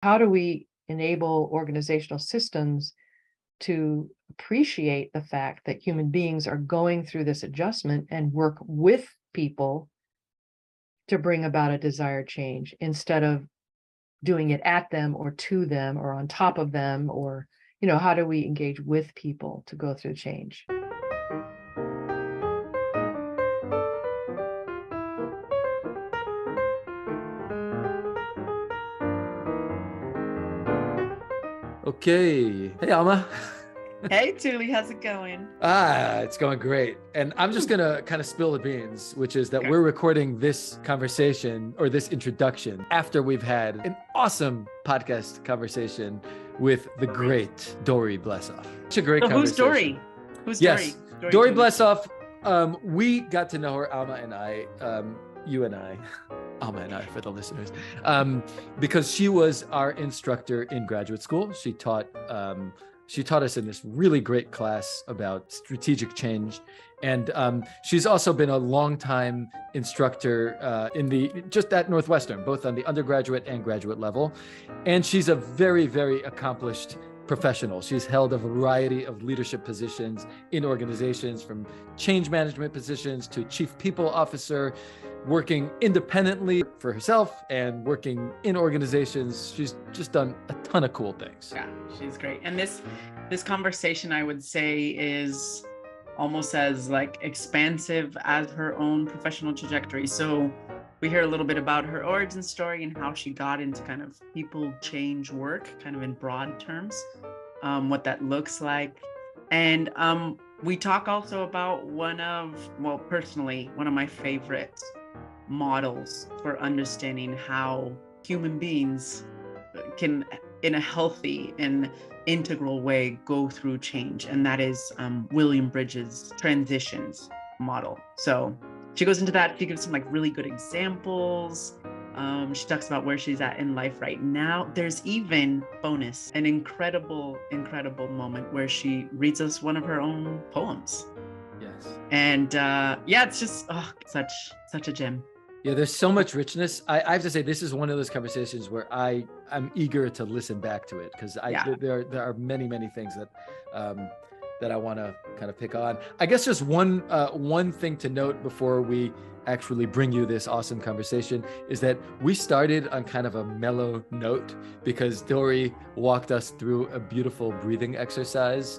How do we enable organizational systems to appreciate the fact that human beings are going through this adjustment and work with people to bring about a desired change instead of doing it at them or to them or on top of them, or, how do we engage with people to go through change? Okay. Hey, Alma. Hey, Tuli, how's it going? It's going great. And I'm just going to kind of spill the beans, which is that we're recording this conversation or this introduction after we've had an awesome podcast conversation with the great Dorie Blesoff. Such a great conversation. Who's Dorie? Who's yes, Dorie? Dorie Blesoff. We got to know her, Alma and I, you and I. Alma and I for the listeners, because she was our instructor in graduate school. She taught us in this really great class about strategic change. And she's also been a longtime instructor just at Northwestern, both on the undergraduate and graduate level. And she's a very, very accomplished professional. She's held a variety of leadership positions in organizations, from change management positions to chief people officer, working independently for herself and working in organizations. She's just done a ton of cool things. Yeah, she's great. And this conversation, I would say, is almost as like expansive as her own professional trajectory. So we hear a little bit about her origin story and how she got into kind of people change work, kind of in broad terms, what that looks like. And we talk also about personally, one of my favorite models for understanding how human beings can, in a healthy and integral way, go through change. And that is William Bridges' transitions model. So she goes into that. She gives some really good examples. She talks about where she's at in life right now. There's even an incredible moment where she reads us one of her own poems. Yes. And it's just such a gem. Yeah, there's so much richness. I have to say, this is one of those conversations where I'm eager to listen back to it, because there are many things that I want to kind of pick on. I guess just one thing to note before we actually bring you this awesome conversation is that we started on kind of a mellow note because Dorie walked us through a beautiful breathing exercise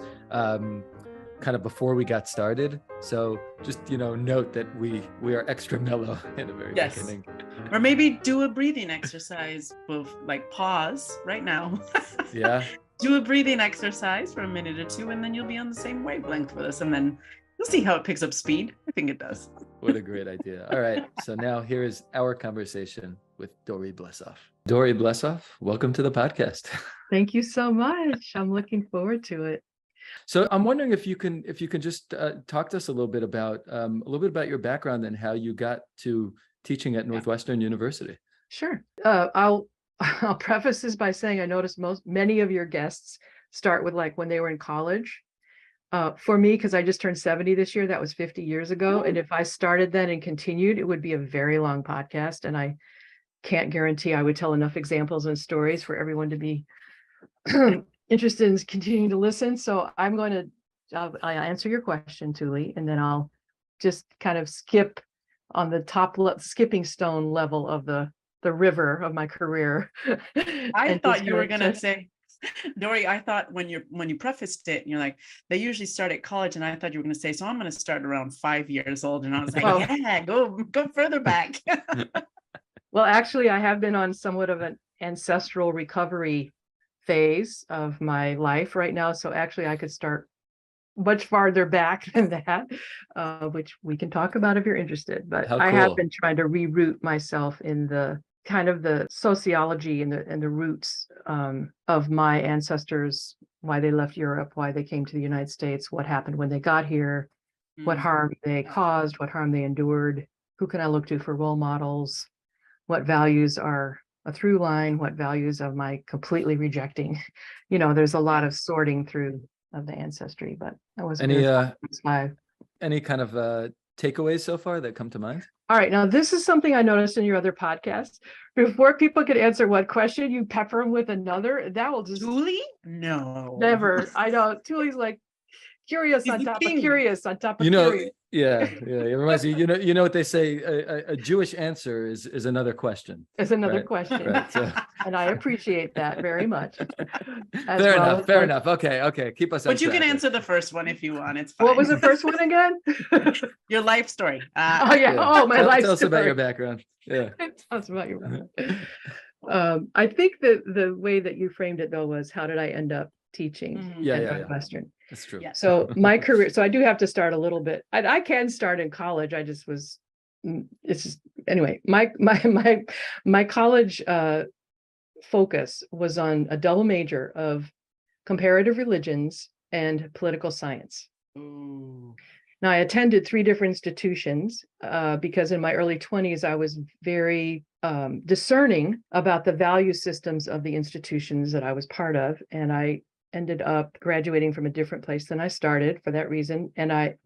kind of before we got started. So just, note that we are extra mellow in the very beginning. Or maybe do a breathing exercise with pause right now. Yeah. Do a breathing exercise for a minute or two, and then you'll be on the same wavelength with us, and then you'll see how it picks up speed. I think it does. What a great idea. All right. So now here is our conversation with Dorie Blesoff. Dorie Blesoff, welcome to the podcast. Thank you so much. I'm looking forward to it. So I'm wondering if you can just talk to us a little bit about your background and how you got to teaching at Northwestern University. Sure. I'll preface this by saying I noticed many of your guests start with when they were in college. For me, because I just turned 70 this year, that was 50 years ago. And if I started then and continued, it would be a very long podcast. And I can't guarantee I would tell enough examples and stories for everyone to be interested in continuing to listen. So I'll answer your question, Tuli, and then I'll just kind of skip on the skipping stone level of the river of my career. I thought you were going to say, Dorie, I thought when you prefaced it, and you're like, they usually start at college, and I thought you were going to say, so I'm going to start around 5 years old. And I was like, go further back. Well, actually, I have been on somewhat of an ancestral recovery phase of my life right now. So actually I could start much farther back than that, which we can talk about if you're interested. But cool. I have been trying to reroot myself in the kind of the sociology and the roots of my ancestors, why they left Europe, why they came to the United States, what happened when they got here, what harm they caused, what harm they endured, who can I look to for role models, what values are a through line, what values am I completely rejecting. There's a lot of sorting through of the ancestry, but I was any kind of takeaways so far that come to mind? All right. Now, this is something I noticed in your other podcasts. Before people could answer one question, you pepper them with another. That will just Tuli? No. never. I know. Tuli's like curious He's on the top king. of curious on top of You know, curious. yeah. It reminds me. You know what they say. A Jewish answer is another question. Is another Right, question. right, so. And I appreciate that very much. As Fair well enough. as Fair like- enough. Okay. Keep us on But you can track here. answer the first one if you want. It's fine. What was the first one again? Your life story. Oh yeah. Oh, my life Tell us about story. your background. Yeah. Tell us about your I think that the way that you framed it though was how did I end up teaching Mhm. Yeah, at yeah. Northwestern? That's true. Yeah. So my career, so I do have to start a little bit. I can start in college. I just was, it's just, anyway, my college focus was on a double major of comparative religions and political science. Ooh. Now I attended 3 different institutions because in my early 20s, I was very discerning about the value systems of the institutions that I was part of. And I ended up graduating from a different place than I started for that reason.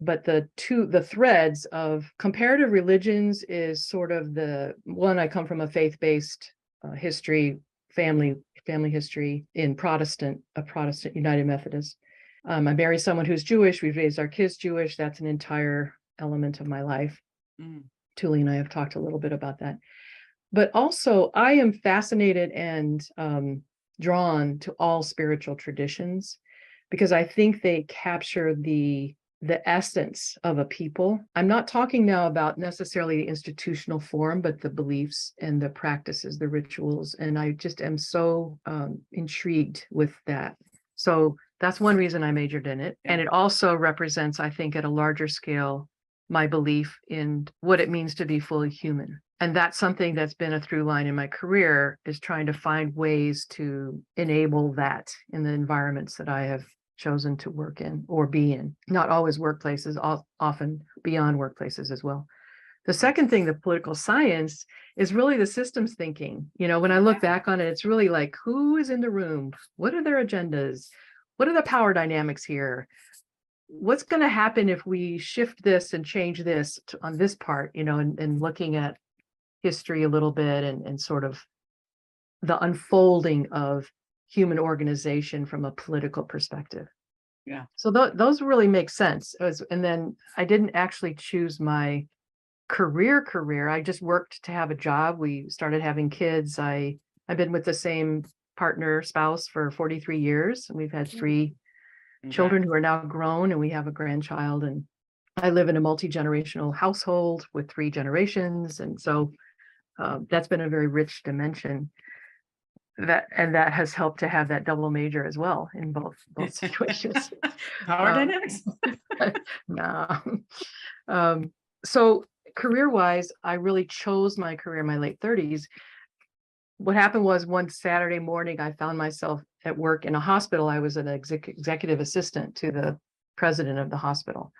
But the threads of comparative religions is sort of the one. I come from a faith-based history, family history in a Protestant United Methodist. I marry someone who's Jewish. We've raised our kids Jewish. That's an entire element of my life. Mm. Tuli and I have talked a little bit about that. But also, I am fascinated and drawn to all spiritual traditions because I think they capture the essence of a people. I'm not talking now about necessarily the institutional form, but the beliefs and the practices, the rituals. And I just am so intrigued with that. So that's one reason I majored in it. And it also represents, I think, at a larger scale, my belief in what it means to be fully human. And that's something that's been a through line in my career, is trying to find ways to enable that in the environments that I have chosen to work in or be in. Not always workplaces, often beyond workplaces as well. The second thing, the political science, is really the systems thinking. You know, when I look back on it, it's really like, who is in the room? What are their agendas? What are the power dynamics here? What's going to happen if we shift this and change this on this part, you know, and looking at history a little bit and sort of the unfolding of human organization from a political perspective. Yeah. So those really make sense. And then I didn't actually choose my career. I just worked to have a job. We started having kids. I've been with the same spouse for 43 years. And we've had 3 children who are now grown, and we have a grandchild. And I live in a multi-generational household with 3 generations. And so that's been a very rich dimension. That has helped to have that double major as well in both situations. Power dynamics. No. So career-wise, I really chose my career in my late 30s. What happened was one Saturday morning, I found myself at work in a hospital. I was an executive assistant to the president of the hospital.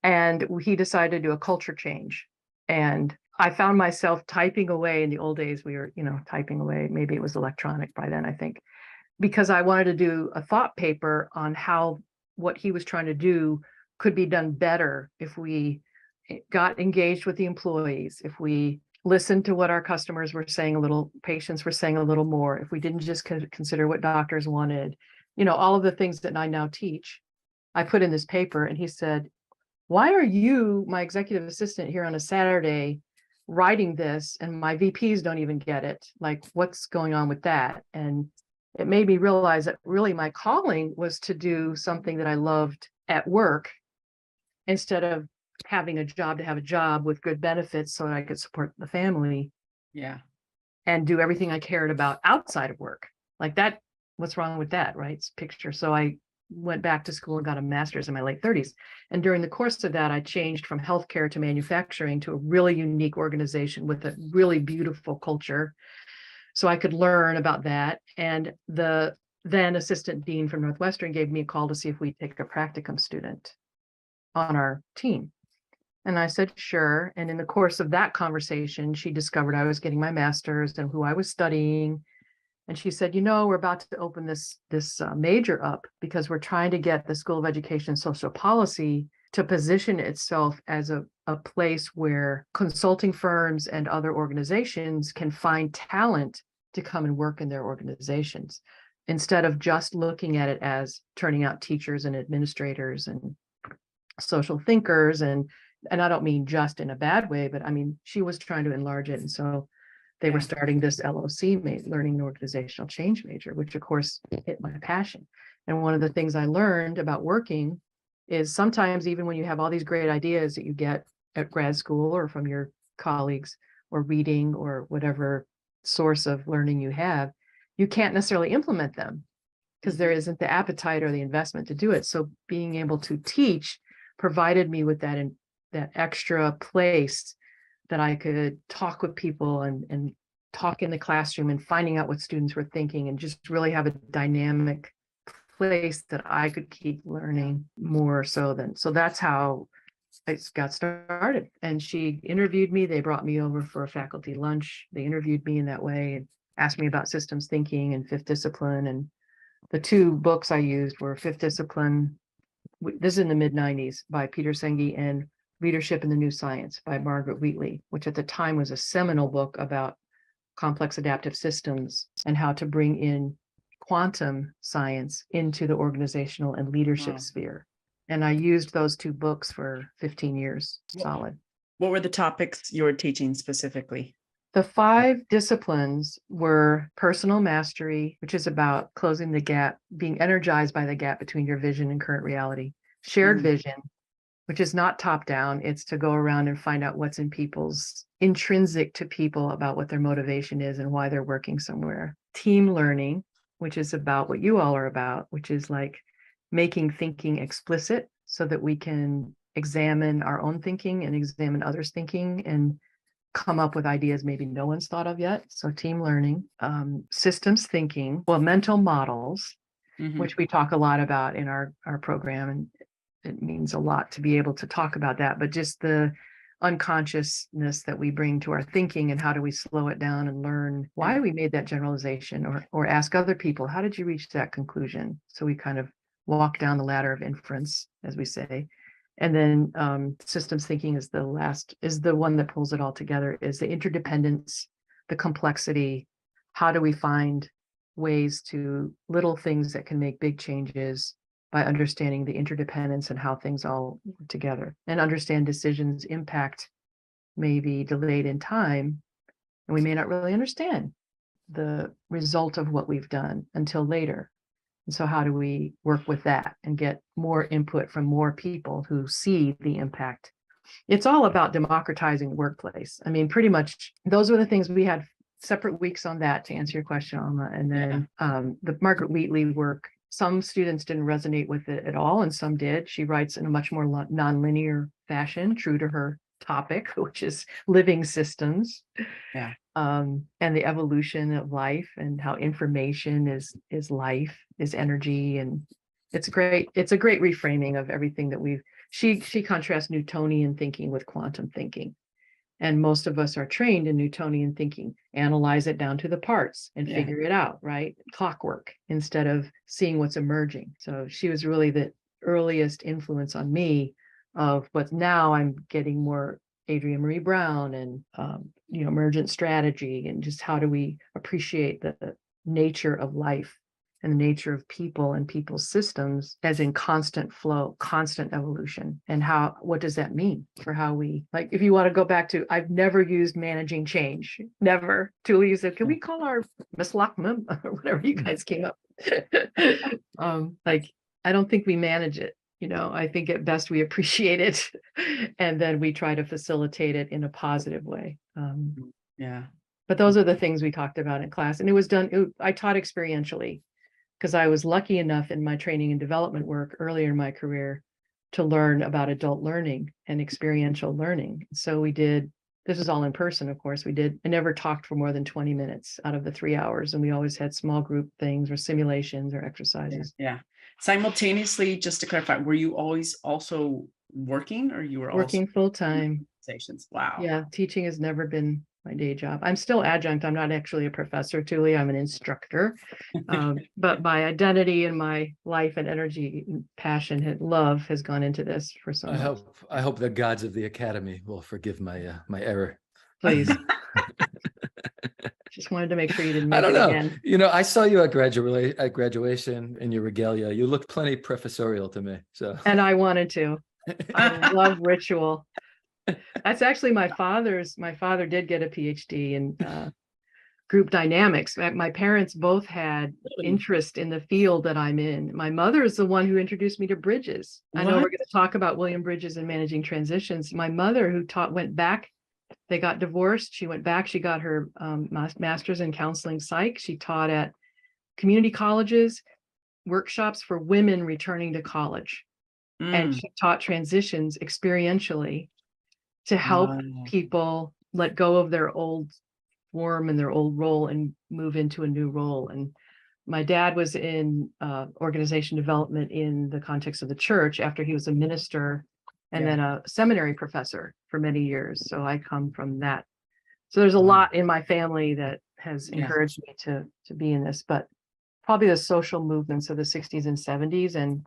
And he decided to do a culture change. And I found myself typing away. In the old days, we were, typing away. Maybe it was electronic by then, I think, because I wanted to do a thought paper on how what he was trying to do could be done better if we got engaged with the employees, if we listened to what our customers were saying patients were saying a little more, if we didn't just consider what doctors wanted, all of the things that I now teach, I put in this paper. And he said, "Why are you, my executive assistant, here on a Saturday writing this, and my VPs don't even get it? Like, what's going on with that?" And it made me realize that really my calling was to do something that I loved at work instead of having a job to have a job with good benefits so that I could support the family. Yeah. And do everything I cared about outside of work. Like that, what's wrong with that, right? It's picture. So I went back to school and got a master's in my late 30s. And during the course of that, I changed from healthcare to manufacturing to a really unique organization with a really beautiful culture. So I could learn about that. And the then assistant dean from Northwestern gave me a call to see if we'd take a practicum student on our team. And I said, sure. And in the course of that conversation, she discovered I was getting my master's and who I was studying. And she said, we're about to open this major up because we're trying to get the School of Education and Social Policy to position itself as a place where consulting firms and other organizations can find talent to come and work in their organizations, instead of just looking at it as turning out teachers and administrators and social thinkers. And I don't mean just in a bad way, but I mean, she was trying to enlarge it. And so they were starting this LOC, learning and organizational change major, which of course hit my passion. And one of the things I learned about working is sometimes even when you have all these great ideas that you get at grad school or from your colleagues or reading or whatever source of learning you have, you can't necessarily implement them because there isn't the appetite or the investment to do it. So being able to teach provided me with that extra place that I could talk with people and talk in the classroom and finding out what students were thinking and just really have a dynamic place that I could keep learning more so that's how I got started. And she interviewed me. They brought me over for a faculty lunch. They interviewed me in that way and asked me about systems thinking and fifth discipline. And the two books I used were Fifth Discipline, this is in the mid-90s, by Peter Senge, and Leadership in the New Science by Margaret Wheatley, which at the time was a seminal book about complex adaptive systems and how to bring in quantum science into the organizational and leadership sphere. And I used those two books for 15 years solid. What were the topics you were teaching specifically? The 5 disciplines were personal mastery, which is about closing the gap, being energized by the gap between your vision and current reality. Shared vision, which is not top down. It's to go around and find out what's in people's intrinsic to people about what their motivation is and why they're working somewhere. Team learning, which is about what you all are about, which is like making thinking explicit so that we can examine our own thinking and examine others' thinking and come up with ideas maybe no one's thought of yet. So team learning, systems thinking, mental models, which we talk a lot about in our program. And it means a lot to be able to talk about that, but just the unconsciousness that we bring to our thinking and how do we slow it down and learn why we made that generalization, or ask other people, how did you reach that conclusion? So we kind of walk down the ladder of inference, as we say. And then systems thinking is the one that pulls it all together, is the interdependence, the complexity. How do we find ways to little things that can make big changes by understanding the interdependence and how things all work together, and understand decisions impact may be delayed in time. And we may not really understand the result of what we've done until later. And so how do we work with that and get more input from more people who see the impact? It's all about democratizing the workplace. I mean, pretty much those were the things. We had separate weeks on that, to answer your question, Alma. And then the Margaret Wheatley work, some students didn't resonate with it at all, and some did. She writes in a much more nonlinear fashion, true to her topic, which is living systems. And the evolution of life and how information is life, is energy. And it's a great reframing of everything that she contrasts Newtonian thinking with quantum thinking. And most of us are trained in Newtonian thinking, analyze it down to the parts and figure it out, right? Clockwork, instead of seeing what's emerging. So she was really the earliest influence on me of what now I'm getting more Adrienne Marie Brown and, emergent strategy, and just how do we appreciate the nature of life and the nature of people and people's systems as in constant flow, constant evolution. And what does that mean for how we, like, if you want to go back to, I've never used managing change, never. Tuli, you said, can we call our Miss Lockman or whatever you guys came up? I don't think we manage it. I think at best we appreciate it and then we try to facilitate it in a positive way. But those are the things we talked about in class, and it was done. I taught experientially, because I was lucky enough in my training and development work earlier in my career to learn about adult learning and experiential learning. So this was all in person, of course. I never talked for more than 20 minutes out of the 3 hours. And we always had small group things or simulations or exercises. Simultaneously, just to clarify, were you always also working, or you were working full time? Stations? Wow. Yeah, teaching has never been my day job. I'm still adjunct. I'm not actually a professor, Tuli. I'm an instructor. But my identity and my life and energy, and passion and love has gone into this for so much. I hope the gods of the academy will forgive my my error. Please. Just wanted to make sure you didn't make I don't it know. again. You know, I saw you at graduation in your regalia. You looked plenty professorial to me. So And I wanted to. I love ritual. That's actually my father did get a PhD in group dynamics. My parents both had interest in the field that I'm in. My mother is the one who introduced me to Bridges. I know we're going to talk about William Bridges and managing transitions. My mother, who went back, they got divorced. She went back. She got her master's in counseling psych. She taught at community colleges, workshops for women returning to college. And she taught transitions experientially to help people let go of their old form and their old role and move into a new role. And my dad was in organization development in the context of the church after he was a minister and then a seminary professor for many years. So I come from that. So there's a lot in my family that has encouraged me to be in this, but probably the social movements of the 60s and 70s, and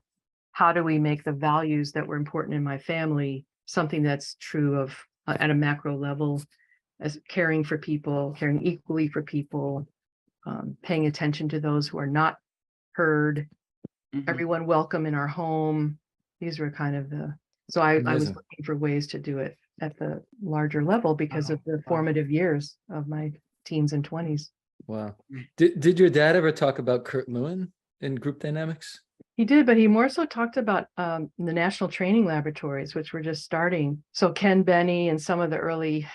how do we make the values that were important in my family something that's true of at a macro level, as caring for people, caring equally for people, paying attention to those who are not heard, everyone welcome in our home. These were kind of so I was looking for ways to do it at the larger level because of the formative years of my teens and 20s. Wow. Did your dad ever talk about Kurt Lewin in group dynamics? He did, but he more so talked about the national training laboratories, which were just starting. So Ken Benny and some of the early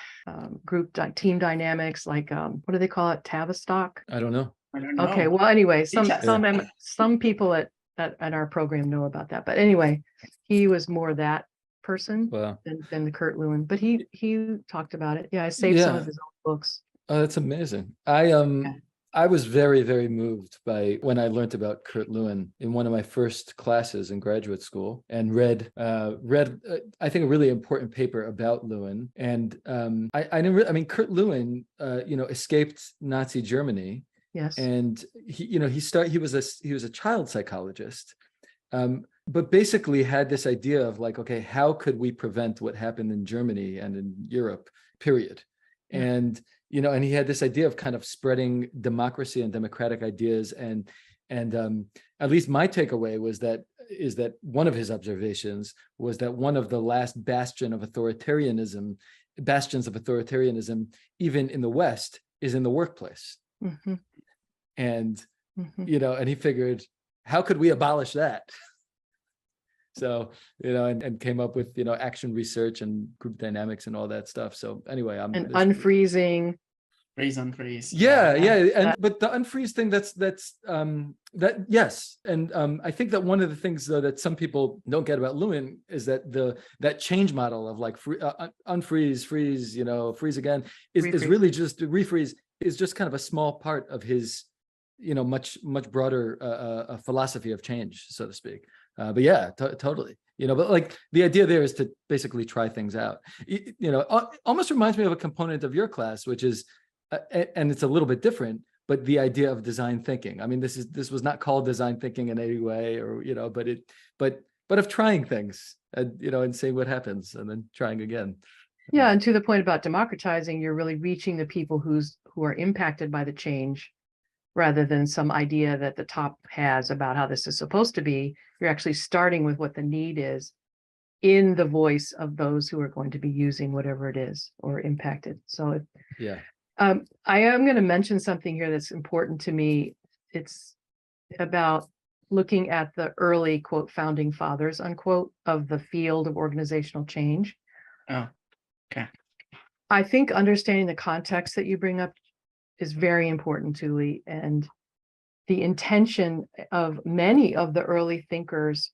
group team dynamics, like what do they call it? Tavistock? I don't know. Okay, well, anyway, some people at our program know about that. But anyway, he was more that person than the Kurt Lewin. But he talked about it. Yeah, I saved some of his own books. Oh, that's amazing. I was very, very moved by when I learned about Kurt Lewin in one of my first classes in graduate school, and read I think a really important paper about Lewin. And I mean, Kurt Lewin, escaped Nazi Germany. Yes. And he was a child psychologist, but basically had this idea of like, okay, how could we prevent what happened in Germany and in Europe, period. Yeah. And he had this idea of kind of spreading democracy and democratic ideas. And at least my takeaway is that one of his observations was that one of the last bastions of authoritarianism, even in the West, is in the workplace. Mm-hmm. And, and he figured, how could we abolish that? So, and came up with, action research and group dynamics and all that stuff. So anyway, unfreezing. Unfreeze. Yeah. But the unfreeze thing, yes. And I think that one of the things though that some people don't get about Lewin is that that change model of like unfreeze, freeze, freeze again is really just refreeze is just kind of a small part of his, much broader philosophy of change, so to speak. But yeah, totally. But like the idea there is to basically try things out. Almost reminds me of a component of your class, which is, and it's a little bit different, but the idea of design thinking. I mean, this was not called design thinking in any way, or but of trying things, and seeing what happens, and then trying again. Yeah, and to the point about democratizing, you're really reaching the people who are impacted by the change, rather than some idea that the top has about how this is supposed to be. You're actually starting with what the need is in the voice of those who are going to be using whatever it is or impacted. So I am going to mention something here that's important to me. It's about looking at the early, quote, founding fathers, unquote, of the field of organizational change. Oh, okay. I think understanding the context that you bring up is very important, Tuli, and the intention of many of the early thinkers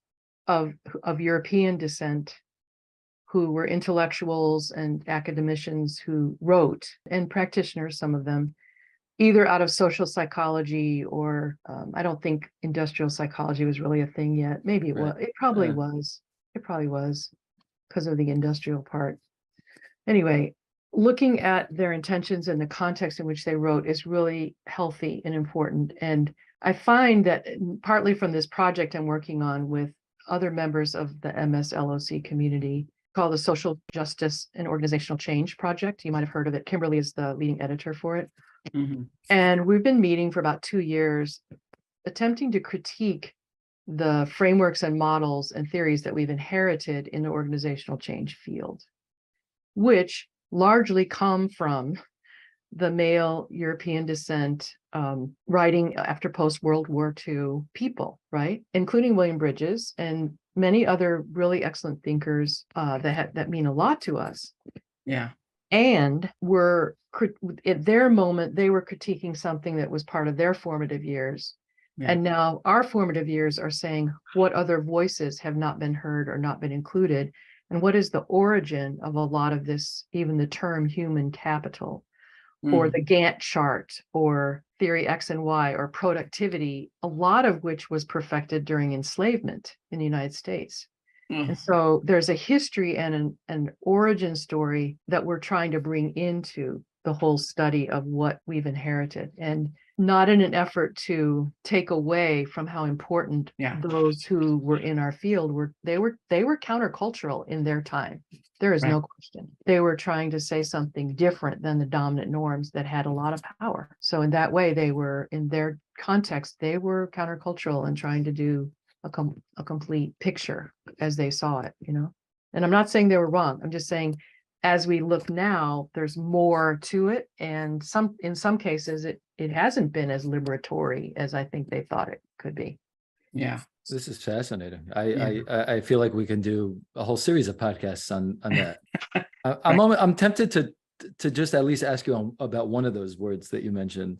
of European descent, who were intellectuals and academicians who wrote, and practitioners, some of them, either out of social psychology or I don't think industrial psychology was really a thing yet. Maybe it was. It probably was. It probably was because of the industrial part. Anyway, looking at their intentions and the context in which they wrote is really healthy and important. And I find that partly from this project I'm working on with other members of the MSLOC community called the Social Justice and Organizational Change Project. You might have heard of it. Kimberly is the leading editor for it. Mhm. And we've been meeting for about 2 years, attempting to critique the frameworks and models and theories that we've inherited in the organizational change field, which largely come from the male European descent writing after post-World War II people, right? Including William Bridges and many other really excellent thinkers that mean a lot to us. Yeah. And at their moment, they were critiquing something that was part of their formative years. Yeah. And now our formative years are saying what other voices have not been heard or not been included. And what is the origin of a lot of this, even the term human capital, or the Gantt chart, or theory X and Y, or productivity, a lot of which was perfected during enslavement in the United States. And so there's a history and an origin story that we're trying to bring into the whole study of what we've inherited, and not in an effort to take away from how important those who were in our field were. They were countercultural in their time. There is no question. They were trying to say something different than the dominant norms that had a lot of power. So in that way, they were, in their context, they were countercultural and trying to do a complete picture as they saw it, you know. And I'm not saying they were wrong. I'm just saying, as we look now, there's more to it, and in some cases, it hasn't been as liberatory as I think they thought it could be. Yeah. This is fascinating. I feel like we can do a whole series of podcasts on that. I'm tempted to just at least ask you about one of those words that you mentioned,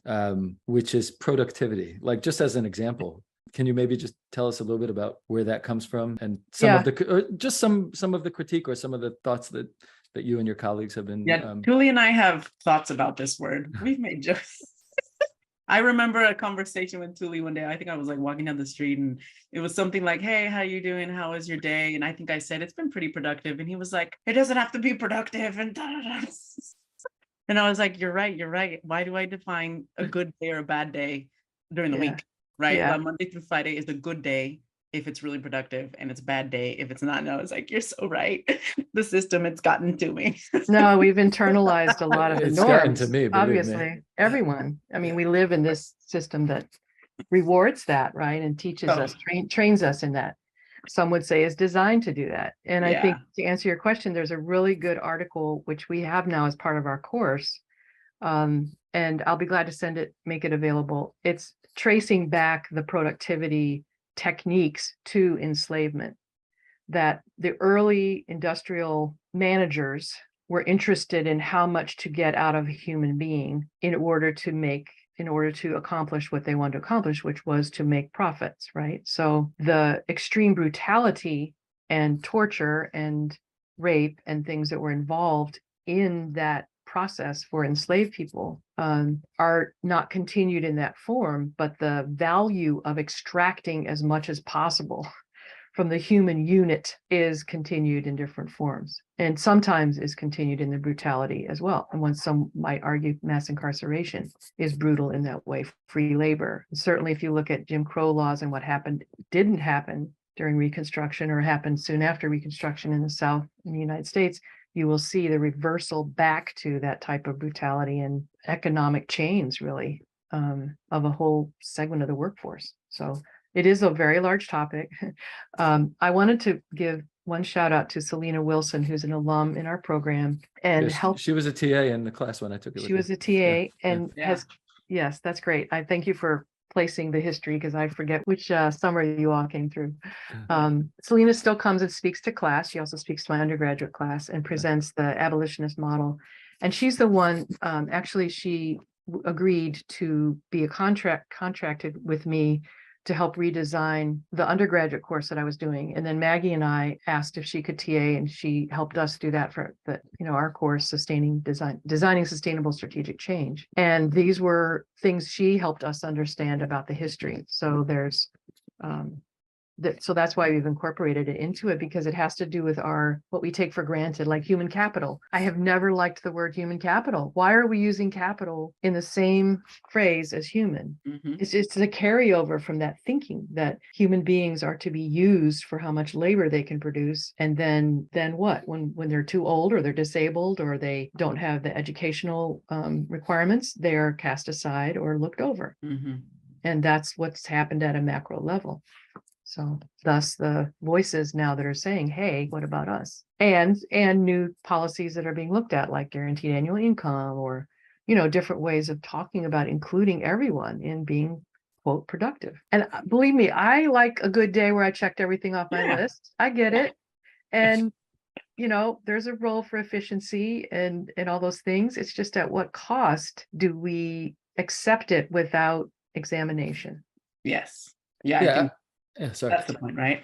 which is productivity. Like, just as an example, can you maybe just tell us a little bit about where that comes from, and some of the critique or some of the thoughts that you and your colleagues have been? Tuli and I have thoughts about this word. We've made jokes. I remember a conversation with Tuli one day. I think I was like walking down the street, and it was something like, "Hey, how you doing? How was your day?" And I think I said, "It's been pretty productive." And he was like, "It doesn't have to be productive." And and I was like, "You're right. You're right. Why do I define a good day or a bad day during the week? Right? Yeah. Well, Monday through Friday is a good day if it's really productive, and it's a bad day if it's not." No, it's like, you're so right. The system, it's gotten to me. No, we've internalized a lot of the It's norms. gotten to me, believe me. Obviously, everyone. I mean, we live in this system that rewards that, right? And teaches us, trains us in that. Some would say is designed to do that. And I think, to answer your question, there's a really good article, which we have now as part of our course. And I'll be glad to make it available. It's tracing back the productivity techniques to enslavement, that the early industrial managers were interested in how much to get out of a human being in order to accomplish what they wanted to accomplish, which was to make profits, right? So the extreme brutality and torture and rape and things that were involved in that process for enslaved people are not continued in that form, but the value of extracting as much as possible from the human unit is continued in different forms, and sometimes is continued in the brutality as well. And some might argue mass incarceration is brutal in that way, free labor. And certainly if you look at Jim Crow laws and what didn't happen during Reconstruction, or happened soon after Reconstruction in the South, in the United States, you will see the reversal back to that type of brutality and economic chains, really, of a whole segment of the workforce. So it is a very large topic. I wanted to give one shout out to Selena Wilson, who's an alum in our program, and She was a TA in the class when I took it. She was a TA and yes, that's great. I thank you for placing the history, because I forget which summer you all came through. Selena still comes and speaks to class. She also speaks to my undergraduate class and presents the abolitionist model. And she's the one, actually, she agreed to be contracted with me to help redesign the undergraduate course that I was doing. And then Maggie and I asked if she could TA, and she helped us do that for our course, designing sustainable strategic change. And these were things she helped us understand about the history. So there's so that's why we've incorporated it into it, because it has to do with what we take for granted, like human capital. I have never liked the word human capital. Why are we using capital in the same phrase as human? It's a carryover from that thinking that human beings are to be used for how much labor they can produce. And then what? When they're too old, or they're disabled, or they don't have the educational requirements, they are cast aside or looked over. And that's what's happened at a macro level. So thus the voices now that are saying, hey, what about us? And new policies that are being looked at, like guaranteed annual income, or, different ways of talking about including everyone in being, quote, productive. And believe me, I like a good day where I checked everything off my list. I get it. And, there's a role for efficiency and all those things. It's just, at what cost do we accept it without examination? Yes. Yeah. Yeah. I think Sorry. that's the point, right?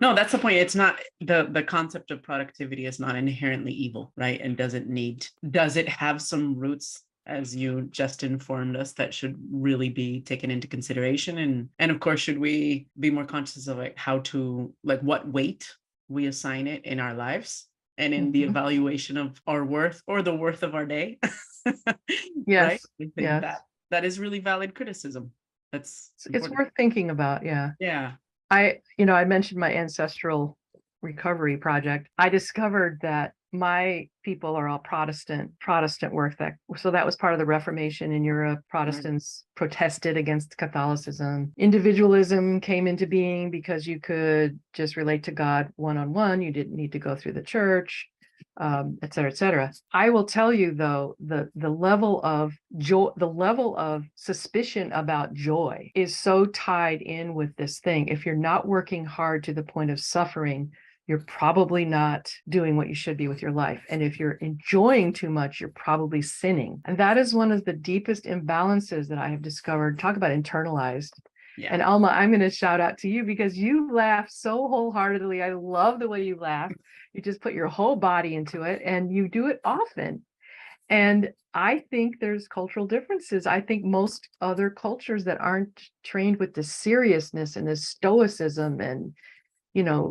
No, that's the point. It's not the concept of productivity is not inherently evil, right? And does it have some roots, as you just informed us, that should really be taken into consideration? And of course, should we be more conscious of what weight we assign it in our lives and in the evaluation of our worth, or the worth of our day? Yes. Right? I think that is really valid criticism. It's worth thinking about. Yeah. I mentioned my ancestral recovery project. I discovered that my people are all Protestant work. So that was part of the Reformation in Europe. Protestants protested against Catholicism. Individualism came into being because you could just relate to God one-on-one. You didn't need to go through the church, et cetera, et cetera. I will tell you, though, the level of joy, the level of suspicion about joy is so tied in with this thing. If you're not working hard to the point of suffering, you're probably not doing what you should be with your life. And if you're enjoying too much, you're probably sinning. And that is one of the deepest imbalances that I have discovered. Talk about internalized. Yeah. And Alma, I'm going to shout out to you, because you laugh so wholeheartedly. I love the way you laugh. You just put your whole body into it, and you do it often. And I think there's cultural differences. I think most other cultures that aren't trained with the seriousness and the stoicism and,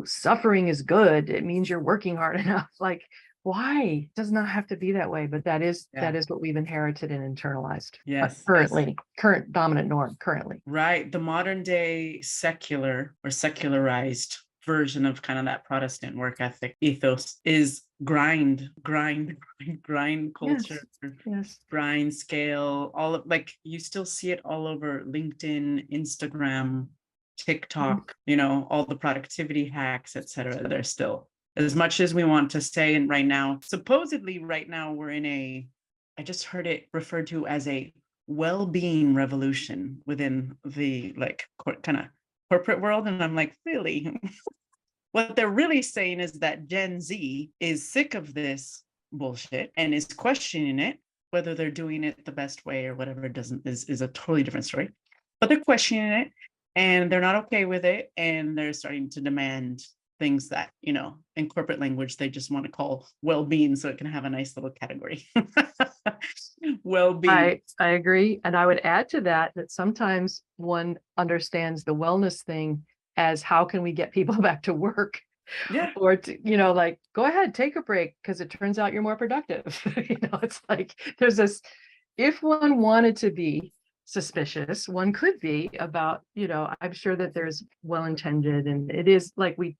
suffering is good, it means you're working hard enough. Like, why? It does not have to be that way, but that is what we've inherited and internalized. Yes. Current dominant norm currently. Right. The modern day secular or secularized version of kind of that Protestant work ethic ethos is grind culture. Yes. Grind scale, all of, like, you still see it all over LinkedIn, Instagram, TikTok, all the productivity hacks, etc. They're still, as much as we want to say, and supposedly right now we're in I just heard it referred to as a well-being revolution within the kind of corporate world. And I'm like, really? What they're really saying is that Gen Z is sick of this bullshit and is questioning it. Whether they're doing it the best way or whatever is a totally different story. But they're questioning it, and they're not okay with it, and they're starting to demand things that, in corporate language, they just want to call well-being, so it can have a nice little category. Well-being. I agree. And I would add to that sometimes one understands the wellness thing as, how can we get people back to work? Yeah. Or to, go ahead, take a break, because it turns out you're more productive. It's like there's this, if one wanted to be suspicious, one could be about, I'm sure that there's well-intended, and it is like we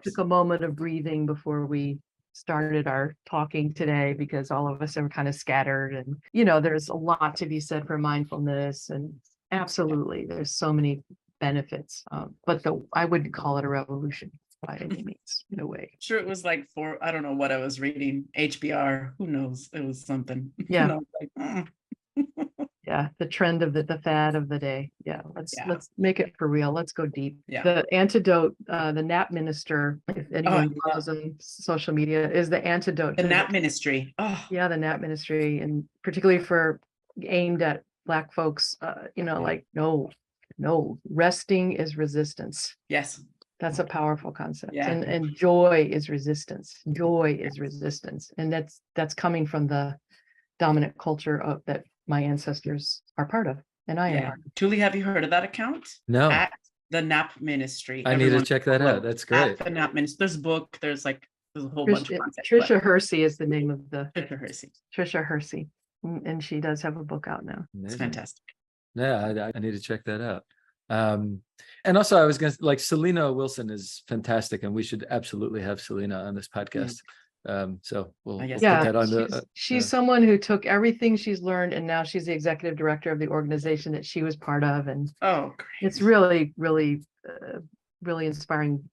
took a moment of breathing before we started our talking today, because all of us are kind of scattered, and, there's a lot to be said for mindfulness, and absolutely, there's so many benefits. But I wouldn't call it a revolution by any means, in a way. Sure, it was like I don't know what I was reading, HBR, who knows? It was something. Yeah. Yeah, the trend of the fad of the day. Yeah, let's make it for real. Let's go deep. Yeah. The antidote, the nap minister, if anyone follows on social media, is the antidote. The nap ministry. Oh. Yeah, the nap ministry, and particularly aimed at Black folks, no, resting is resistance. Yes. That's a powerful concept. Yeah. And joy is resistance. Joy is resistance. And that's coming from the dominant culture that my ancestors are part of, and I am. Tuli, have you heard of that account? No. the Nap Ministry. I need to Everyone check that follow out. That's at great. the Nap Ministry. There's a book. There's a whole bunch of content. Trisha Hersey is the name of the Trisha Hersey. Trisha Hersey, and she does have a book out now. It's Amazing. fantastic. Yeah, I need to check that out. And also I was gonna like Selena Wilson is fantastic, and we should absolutely have Selena on this podcast. So we'll put that on the. She's someone who took everything she's learned, and now she's the executive director of the organization that she was part of, and great. it's really, really, really inspiring,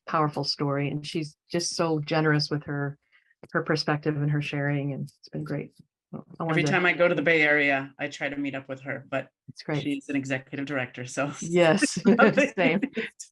powerful story, and she's just so generous with her perspective and her sharing, and it's been great. Every time I go to the Bay Area, I try to meet up with her, but it's great. She's an executive director, so yes, same.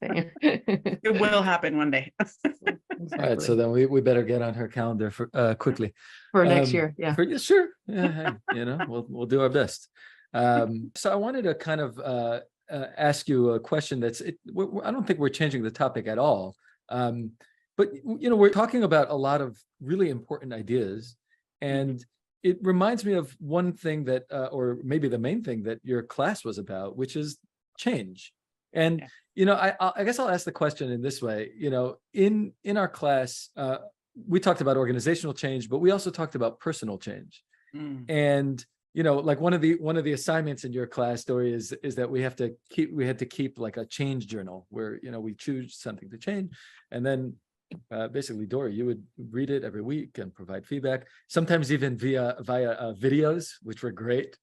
It will happen one day. All right, so then we better get on her calendar for quickly for next year. Yeah, sure. Yeah, hey, we'll do our best. So I wanted to kind of ask you a question I don't think we're changing the topic at all, but we're talking about a lot of really important ideas, and it reminds me of one thing that, or maybe the main thing that your class was about, which is change. And, I guess I'll ask the question in this way, in our class, we talked about organizational change, but we also talked about personal change. And, like one of the assignments in your class, Dorie, is that we had to keep like a change journal where, we choose something to change. And then basically, Dorie, you would read it every week and provide feedback, sometimes even via videos, which were great.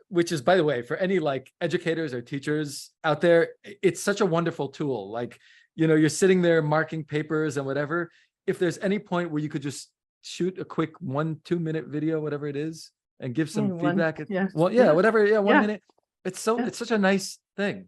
Which is, by the way, for any like educators or teachers out there, it's such a wonderful tool. Like, you're sitting there marking papers and whatever. If there's any point where you could just shoot a quick 1-2 minute video, whatever it is, and give some feedback. Whatever. 1 minute. It's such a nice thing.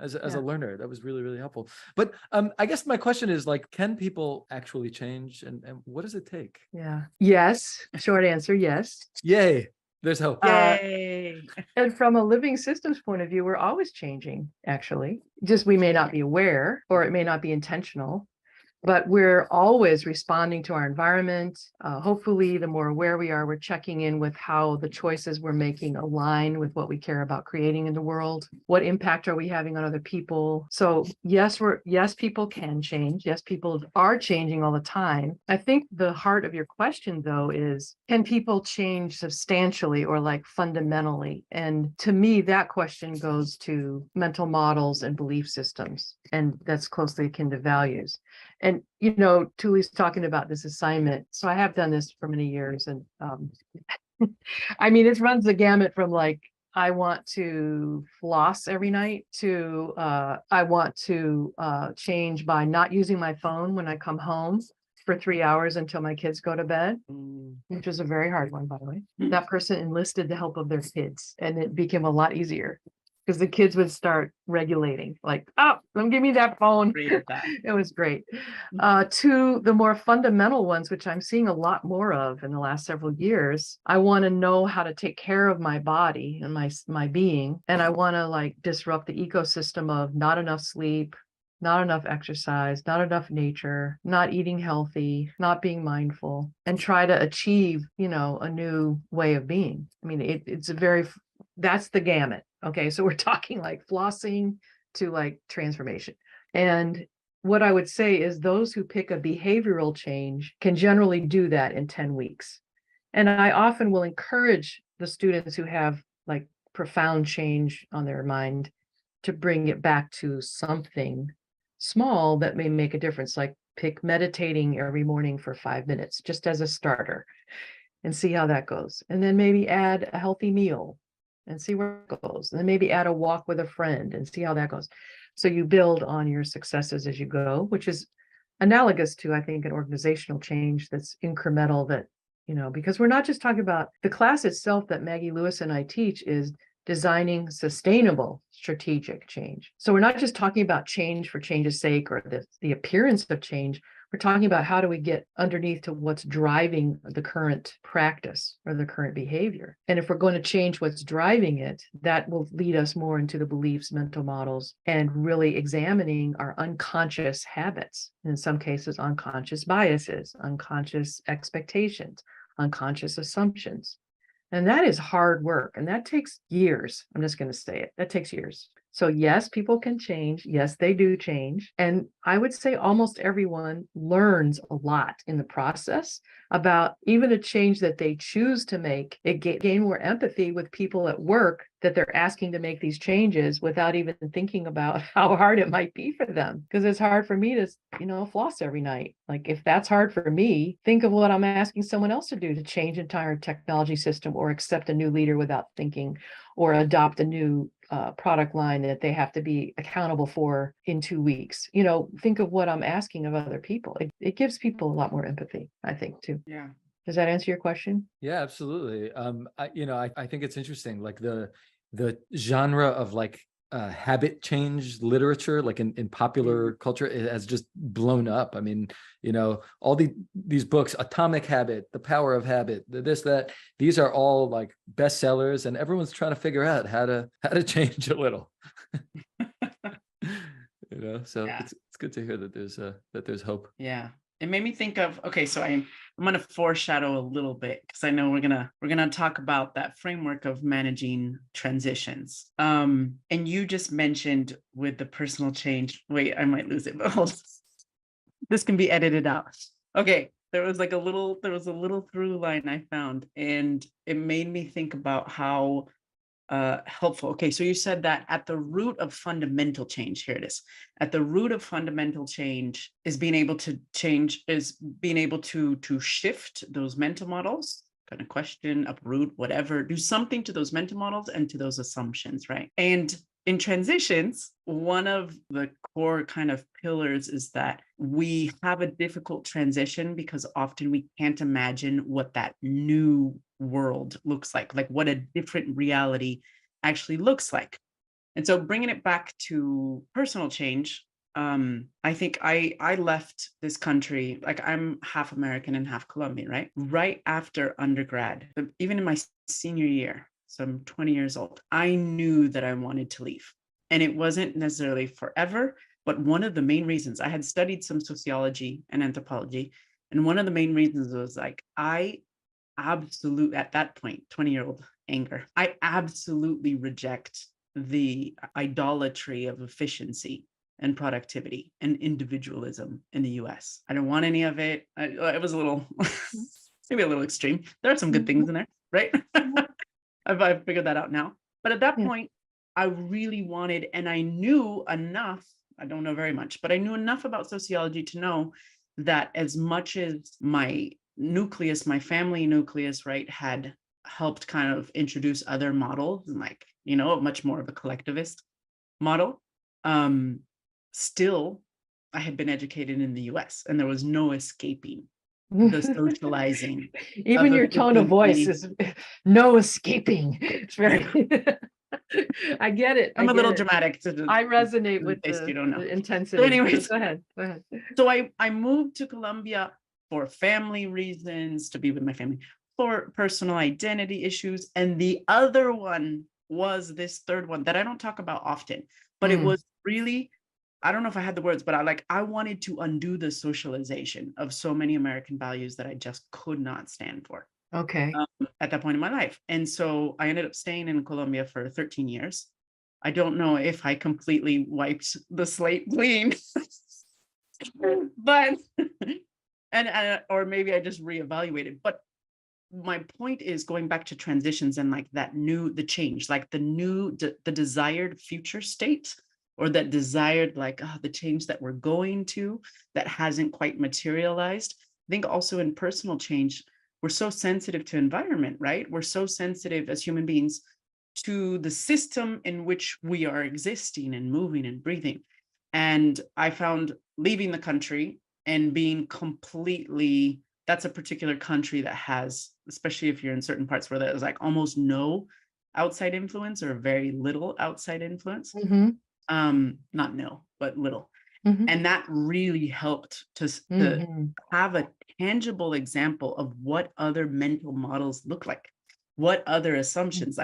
As a learner, that was really, really helpful. But I guess my question is, like, can people actually change, and what does it take? Yeah. Yes. Short answer, yes. Yay. There's hope. Yay. And from a living systems point of view, we're always changing, actually. Just we may not be aware, or it may not be intentional, but we're always responding to our environment. Hopefully, the more aware we are, we're checking in with how the choices we're making align with what we care about creating in the world. What impact are we having on other people? So yes, people can change. Yes, people are changing all the time. I think the heart of your question, though, is can people change substantially or like fundamentally? And to me, that question goes to mental models and belief systems, and that's closely akin to values. And, Tuli's talking about this assignment. So I have done this for many years. And I mean, it runs the gamut from like, I want to floss every night to I want to change by not using my phone when I come home for 3 hours until my kids go to bed, which was a very hard one, by the way. That person enlisted the help of their kids, and it became a lot easier. Because the kids would start regulating, like, oh, don't give me that phone. It was great. To the more fundamental ones, which I'm seeing a lot more of in the last several years, I want to know how to take care of my body and my being. And I want to like disrupt the ecosystem of not enough sleep, not enough exercise, not enough nature, not eating healthy, not being mindful, and try to achieve, a new way of being. I mean, that's the gamut. Okay, so we're talking like flossing to like transformation. And what I would say is those who pick a behavioral change can generally do that in 10 weeks. And I often will encourage the students who have like profound change on their mind to bring it back to something small that may make a difference, like pick meditating every morning for 5 minutes, just as a starter, and see how that goes. And then maybe add a healthy meal and see where it goes. And then maybe add a walk with a friend and see how that goes. So you build on your successes as you go, which is analogous to, I think, an organizational change that's incremental, that, because we're not just talking about the class itself that Maggie Lewis and I teach is designing sustainable strategic change. So we're not just talking about change for change's sake or the appearance of change. We're talking about how do we get underneath to what's driving the current practice or the current behavior. And if we're going to change what's driving it, that will lead us more into the beliefs, mental models, and really examining our unconscious habits. In some cases, unconscious biases, unconscious expectations, unconscious assumptions. And that is hard work. And that takes years. I'm just going to say it. That takes years. So yes, people can change. Yes, they do change. And I would say almost everyone learns a lot in the process about even a change that they choose to make. It gain more empathy with people at work that they're asking to make these changes without even thinking about how hard it might be for them. Because it's hard for me to, floss every night. Like if that's hard for me, think of what I'm asking someone else to do to change entire technology system or accept a new leader without thinking or adopt a new product line that they have to be accountable for in 2 weeks. Think of what I'm asking of other people. It gives people a lot more empathy, I think, too. Yeah. Does that answer your question? Yeah, absolutely. I think it's interesting, like the genre of like habit change literature, like in popular culture, it has just blown up. I mean, all these books, Atomic Habit, The Power of Habit, this, that, these are all like bestsellers, and everyone's trying to figure out how to change a little. So Yeah. it's good to hear that there's hope. Yeah. It made me think of, okay, so I'm going to foreshadow a little bit because I know we're gonna talk about that framework of managing transitions. And you just mentioned with the personal change. Wait, I might lose it, but hold on. This can be edited out. Okay, there was a little through line I found, and it made me think about how helpful. Okay, so you said that at the root of fundamental change, here it is. At the root of fundamental change is being able to shift those mental models, kind of question, uproot, whatever, do something to those mental models and to those assumptions, right? And in transitions, one of the core kind of pillars is that we have a difficult transition because often we can't imagine what that new world looks like what a different reality actually looks like. And so bringing it back to personal change, I think I left this country, like I'm half American and half Colombian, right? Right after undergrad, even in my senior year, so I'm 20 years old, I knew that I wanted to leave. And it wasn't necessarily forever, but one of the main reasons, I had studied some sociology and anthropology, and one of the main reasons was like, at that point, 20-year-old anger, I absolutely reject the idolatry of efficiency and productivity and individualism in the US. I don't want any of it. It was a little, maybe a little extreme. There are some good things in there, right? I've figured that out now. But at that point, I really wanted, and I knew enough, I don't know very much, but I knew enough about sociology to know that as much as my family nucleus, right, had helped kind of introduce other models and much more of a collectivist model, still I had been educated in the US and there was no escaping the socializing. Even your tone of voice is no escaping. It's very I get it. I'm a little dramatic. I resonate with the intensity. So anyways, go ahead. So I moved to Colombia for family reasons, to be with my family, for personal identity issues. And the other one was this third one that I don't talk about often, but it was really, I don't know if I had the words, but I wanted to undo the socialization of so many American values that I just could not stand for. Okay. At that point in my life. And so I ended up staying in Colombia for 13 years. I don't know if I completely wiped the slate clean, but, or maybe I just reevaluated. But my point is going back to transitions and the change, the desired future state, or that desired, the change that we're going to that hasn't quite materialized. I think also in personal change, we're so sensitive to environment, right? We're so sensitive as human beings to the system in which we are existing and moving and breathing. And I found leaving the country and being completely, that's a particular country that has, especially if you're in certain parts where there's almost no outside influence or very little outside influence. Not no, but little. And that really helped to have a tangible example of what other mental models look like, what other assumptions,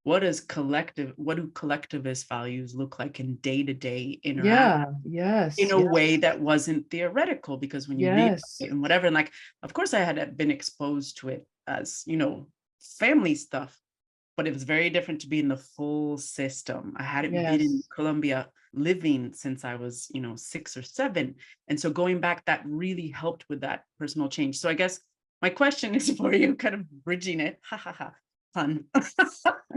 what do collectivist values look like in day-to-day interaction? In a way that wasn't theoretical, because when you read it and whatever, and of course I had been exposed to it as, family stuff, but it was very different to be in the full system. I hadn't been in Yes. Colombia living since I was, 6 or 7. And so going back, that really helped with that personal change. So I guess my question is for you, kind of bridging it. Ha ha ha. Fun.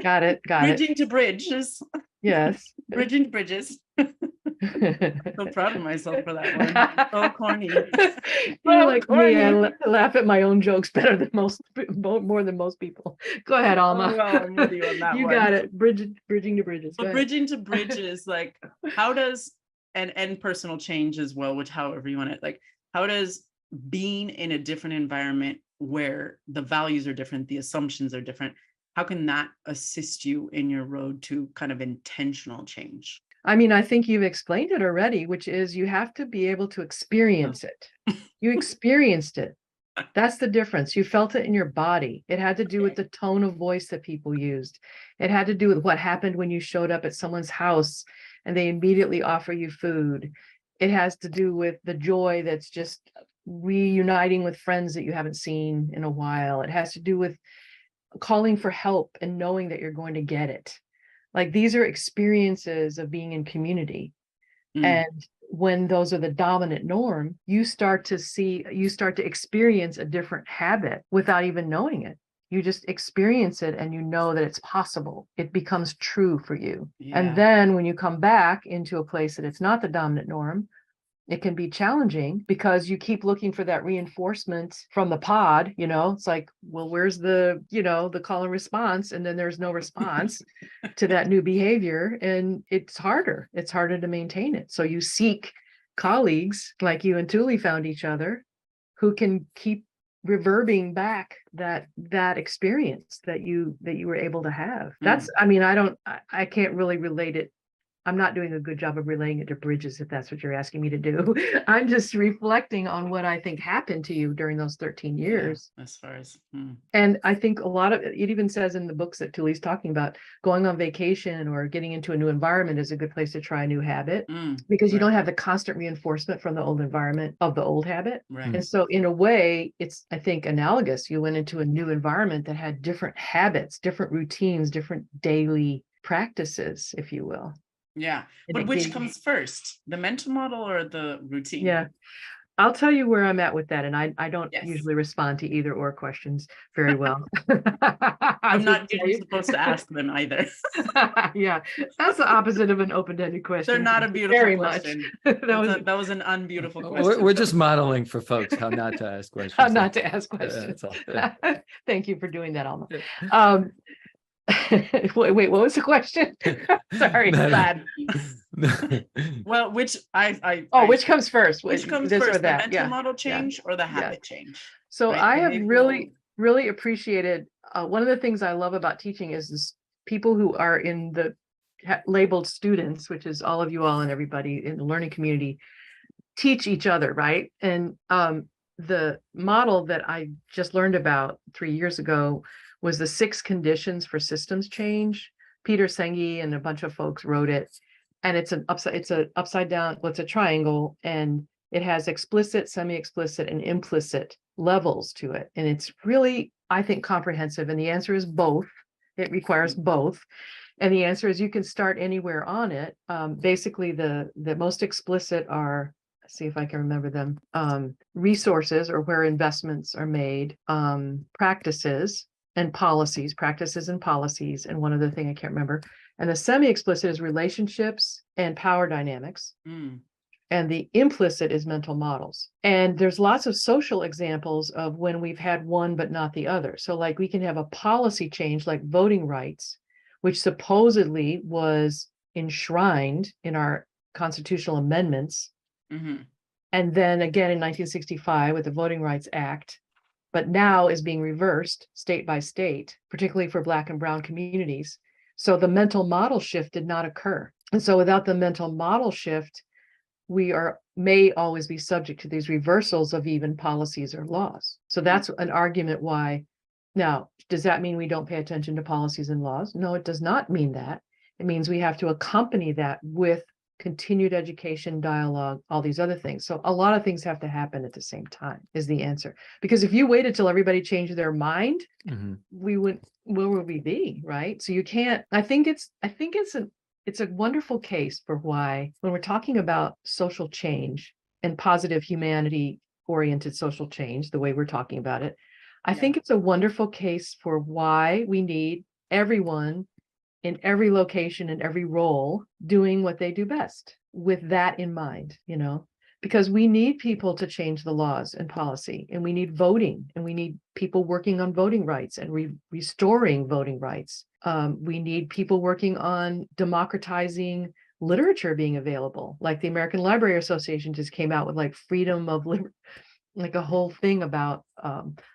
Got it. Bridging to bridges. Yes. Bridging bridges. So proud of myself for that one. So corny. You're like me. I laugh at my own jokes better than more than most people. Go ahead, Alma. Oh, well, I'm with you on that You one. got it. Bridging to bridges. Go But ahead. bridging to bridges, like, how does and personal change as well, which however you want it, like, how does being in a different environment where the values are different, the assumptions are different, how can that assist you in your road to kind of intentional change? I mean, I think you've explained it already, which is you have to be able to experience it. You experienced it. That's the difference. You felt it in your body. It had to do with the tone of voice that people used. It had to do with what happened when you showed up at someone's house and they immediately offer you food. It has to do with the joy that's just reuniting with friends that you haven't seen in a while. It has to do with calling for help and knowing that you're going to get it. Like, these are experiences of being in community. And when those are the dominant norm, you start to experience a different habit without even knowing it. You just experience it and you know that it's possible. It becomes true for you. Yeah. And then when you come back into a place that it's not the dominant norm, it can be challenging because you keep looking for that reinforcement from the pod. It's like, well, where's the call and response? And then there's no response to that new behavior. And it's harder to maintain it. So you seek colleagues like you and Tuli found each other who can keep reverbing back that experience that you were able to have. That's, I mean, I can't really relate it. I'm not doing a good job of relaying it to bridges, if that's what you're asking me to do. I'm just reflecting on what I think happened to you during those 13 years. Yeah, as far as And I think a lot of it even says in the books that Tuli's talking about, going on vacation or getting into a new environment is a good place to try a new habit because you don't have the constant reinforcement from the old environment of the old habit. Right. And so in a way, it's, I think, analogous. You went into a new environment that had different habits, different routines, different daily practices, if you will. Yeah. But which comes first, the mental model or the routine? Yeah. I'll tell you where I'm at with that. And I don't usually respond to either or questions very well. I'm not even supposed to ask them either. Yeah. That's the opposite of an open-ended question. They're not a beautiful very question. Much. that was an unbeautiful question. We're just modeling for folks how not to ask questions. How not to ask questions. Yeah. Thank you for doing that, Alma. Wait, what was the question? Sorry, bad. Well, which which comes first? Which comes this first, or that? the mental model change or the habit change? So right? I have really appreciated, one of the things I love about teaching is this, people who are in the labeled students, which is all of you all and everybody in the learning community, teach each other, right? And the model that I just learned about 3 years ago was the 6 conditions for systems change. Peter Senge and a bunch of folks wrote it. And it's an upside down, well, it's a triangle, and it has explicit, semi-explicit, and implicit levels to it. And it's really, I think, comprehensive. And the answer is both. It requires both. And the answer is you can start anywhere on it. Basically, the most explicit are, let's see if I can remember them, resources, or where investments are made, practices and policies, and one other thing I can't remember. And the semi-explicit is relationships and power dynamics. And the implicit is mental models. And there's lots of social examples of when we've had one but not the other. So like we can have a policy change like voting rights, which supposedly was enshrined in our constitutional amendments. And then again in 1965 with the Voting Rights Act, but now is being reversed state by state, particularly for Black and Brown communities. So the mental model shift did not occur. And so without the mental model shift, we may always be subject to these reversals of even policies or laws. So that's an argument why. Now, does that mean we don't pay attention to policies and laws? No, it does not mean that. It means we have to accompany that with continued education, dialogue, all these other things. So a lot of things have to happen at the same time is the answer. Because if you waited till everybody changed their mind, we would, where would we be, right? So you can't, I think it's a wonderful case for why, when we're talking about social change and positive humanity oriented social change, the way we're talking about it, I think it's a wonderful case for why we need everyone in every location and every role doing what they do best with that in mind, because we need people to change the laws and policy, and we need voting, and we need people working on voting rights and restoring voting rights. We need people working on democratizing literature being available, like the American Library Association just came out with like freedom of like a whole thing about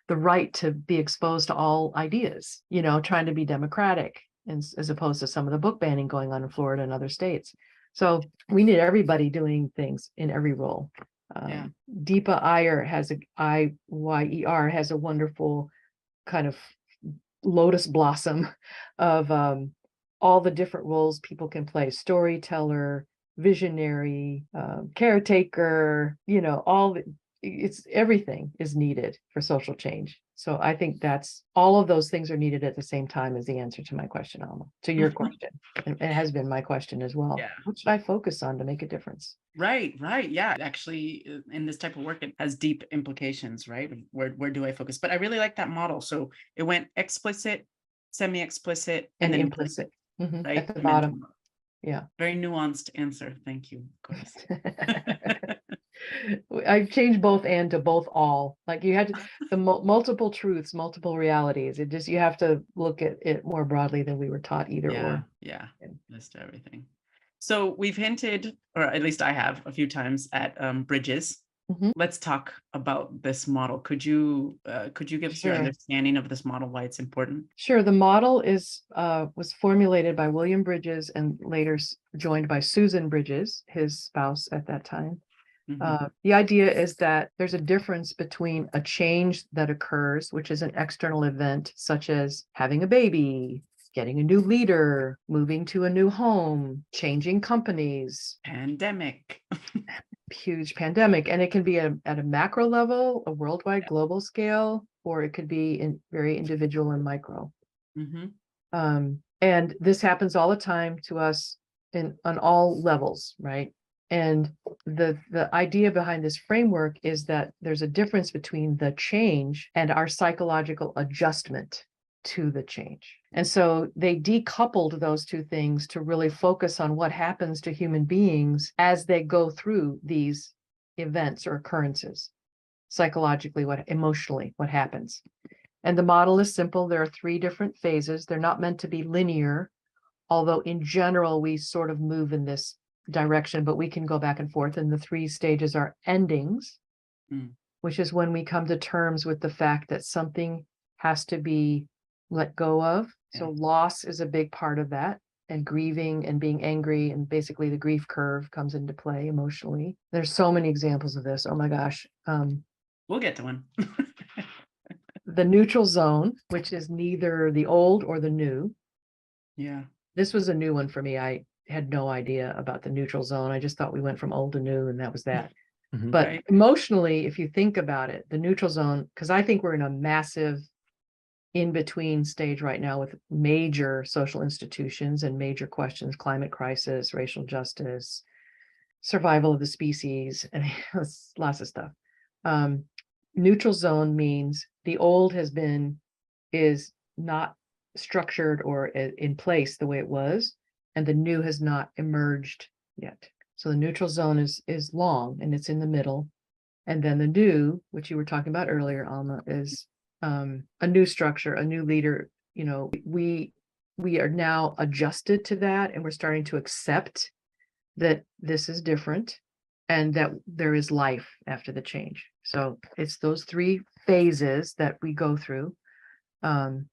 the right to be exposed to all ideas, trying to be democratic, and as opposed to some of the book banning going on in Florida and other states. So we need everybody doing things in every role. Deepa Iyer Iyer has a wonderful kind of lotus blossom of all the different roles people can play: storyteller, visionary, caretaker, it's everything is needed for social change. So I think that's all of those things are needed at the same time is the answer to my question, Alma, to your question. And it has been my question as well. Yeah. What should I focus on to make a difference? Right. Yeah. Actually, in this type of work, it has deep implications, right? Where do I focus? But I really like that model. So it went explicit, semi-explicit, and then implicit. right? At the bottom. Yeah. Very nuanced answer. Thank you. Of course. I've changed both and to both all. Like you had to, the multiple truths, multiple realities. It just, you have to look at it more broadly than we were taught either or. Yeah. List everything. So we've hinted, or at least I have a few times, at bridges. Let's talk about this model. Could you give us your understanding of this model, why it's important? Sure. The model was formulated by William Bridges and later joined by Susan Bridges, his spouse at that time. The idea is that there's a difference between a change that occurs, which is an external event, such as having a baby, getting a new leader, moving to a new home, changing companies. Pandemic. Huge pandemic. And it can be at a macro level, a worldwide global scale, or it could be in very individual and micro. And this happens all the time to us on all levels, right? And the idea behind this framework is that there's a difference between the change and our psychological adjustment to the change. And so they decoupled those two things to really focus on what happens to human beings as they go through these events or occurrences. Psychologically, emotionally, what happens. And the model is simple. There are 3 different phases. They're not meant to be linear, although in general, we sort of move in this direction, but we can go back and forth. And the 3 stages are endings, which is when we come to terms with the fact that something has to be let go of. So loss is a big part of that, and grieving and being angry, and basically the grief curve comes into play emotionally. There's so many examples of this. Oh my gosh. We'll get to one. The neutral zone, which is neither the old or the new. Yeah. This was a new one for me. I had no idea about the neutral zone. I just thought we went from old to new and that was that. But emotionally, if you think about it, the neutral zone, because I think we're in a massive in-between stage right now with major social institutions and major questions: climate crisis, racial justice, survival of the species, and lots of stuff. Neutral zone means the old is not structured or in place the way it was, and the new has not emerged yet. So the neutral zone is long and it's in the middle. And then the new, which you were talking about earlier, Alma, is a new structure, a new leader. We are now adjusted to that, and we're starting to accept that this is different and that there is life after the change. So it's those 3 phases that we go through. And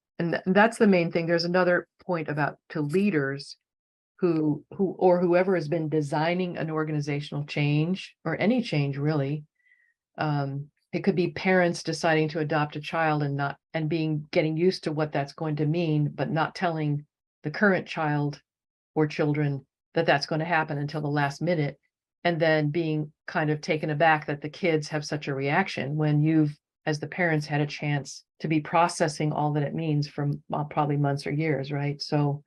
that's the main thing. There's another point about to leaders who or whoever has been designing an organizational change or any change really. It could be parents deciding to adopt a child and getting used to what that's going to mean, but not telling the current child or children that that's going to happen until the last minute, and then being kind of taken aback that the kids have such a reaction when you've, as the parents, had a chance to be processing all that it means from probably months or years, right? So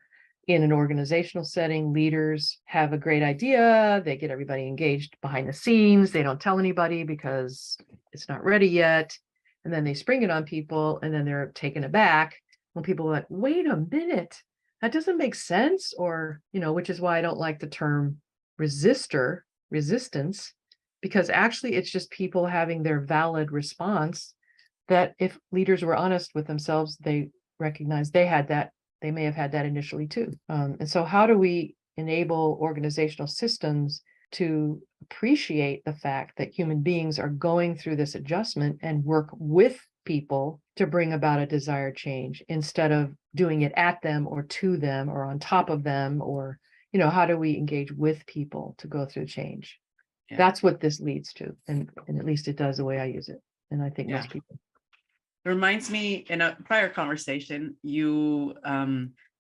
in an organizational setting, leaders have a great idea. They get everybody engaged behind the scenes. They don't tell anybody because it's not ready yet. And then they spring it on people, and then they're taken aback when people are like, wait a minute, that doesn't make sense. Or, which is why I don't like the term resistance, because actually it's just people having their valid response that if leaders were honest with themselves, they recognize they may have had that initially too. And so how do we enable organizational systems to appreciate the fact that human beings are going through this adjustment and work with people to bring about a desired change instead of doing it at them or to them or on top of them? Or, how do we engage with people to go through change? Yeah. That's what this leads to. And at least it does the way I use it. And I think most people. It reminds me, in a prior conversation, you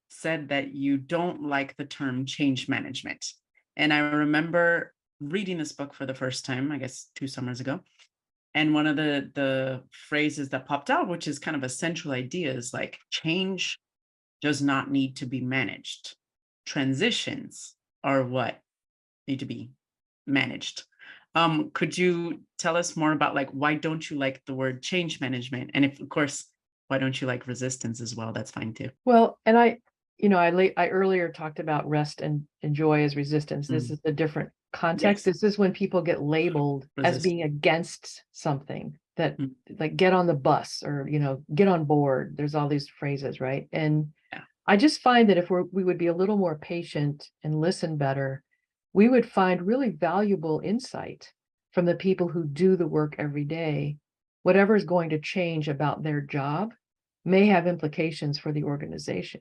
said that you don't like the term change management. And I remember reading this book for the first time, I guess 2 summers ago. And one of the phrases that popped out, which is kind of a central idea, is like, change does not need to be managed. Transitions are what need to be managed. Could you tell us more about, like, why don't you like the word change management? And if, of course, why don't you like resistance as well? That's fine too. Well, and I earlier talked about rest and joy as resistance. This is a different context. Yes. This is when people get labeled as being against something, that like get on the bus or, get on board. There's all these phrases, right? And I just find that if we would be a little more patient and listen better, we would find really valuable insight from the people who do the work every day. Whatever is going to change about their job may have implications for the organization.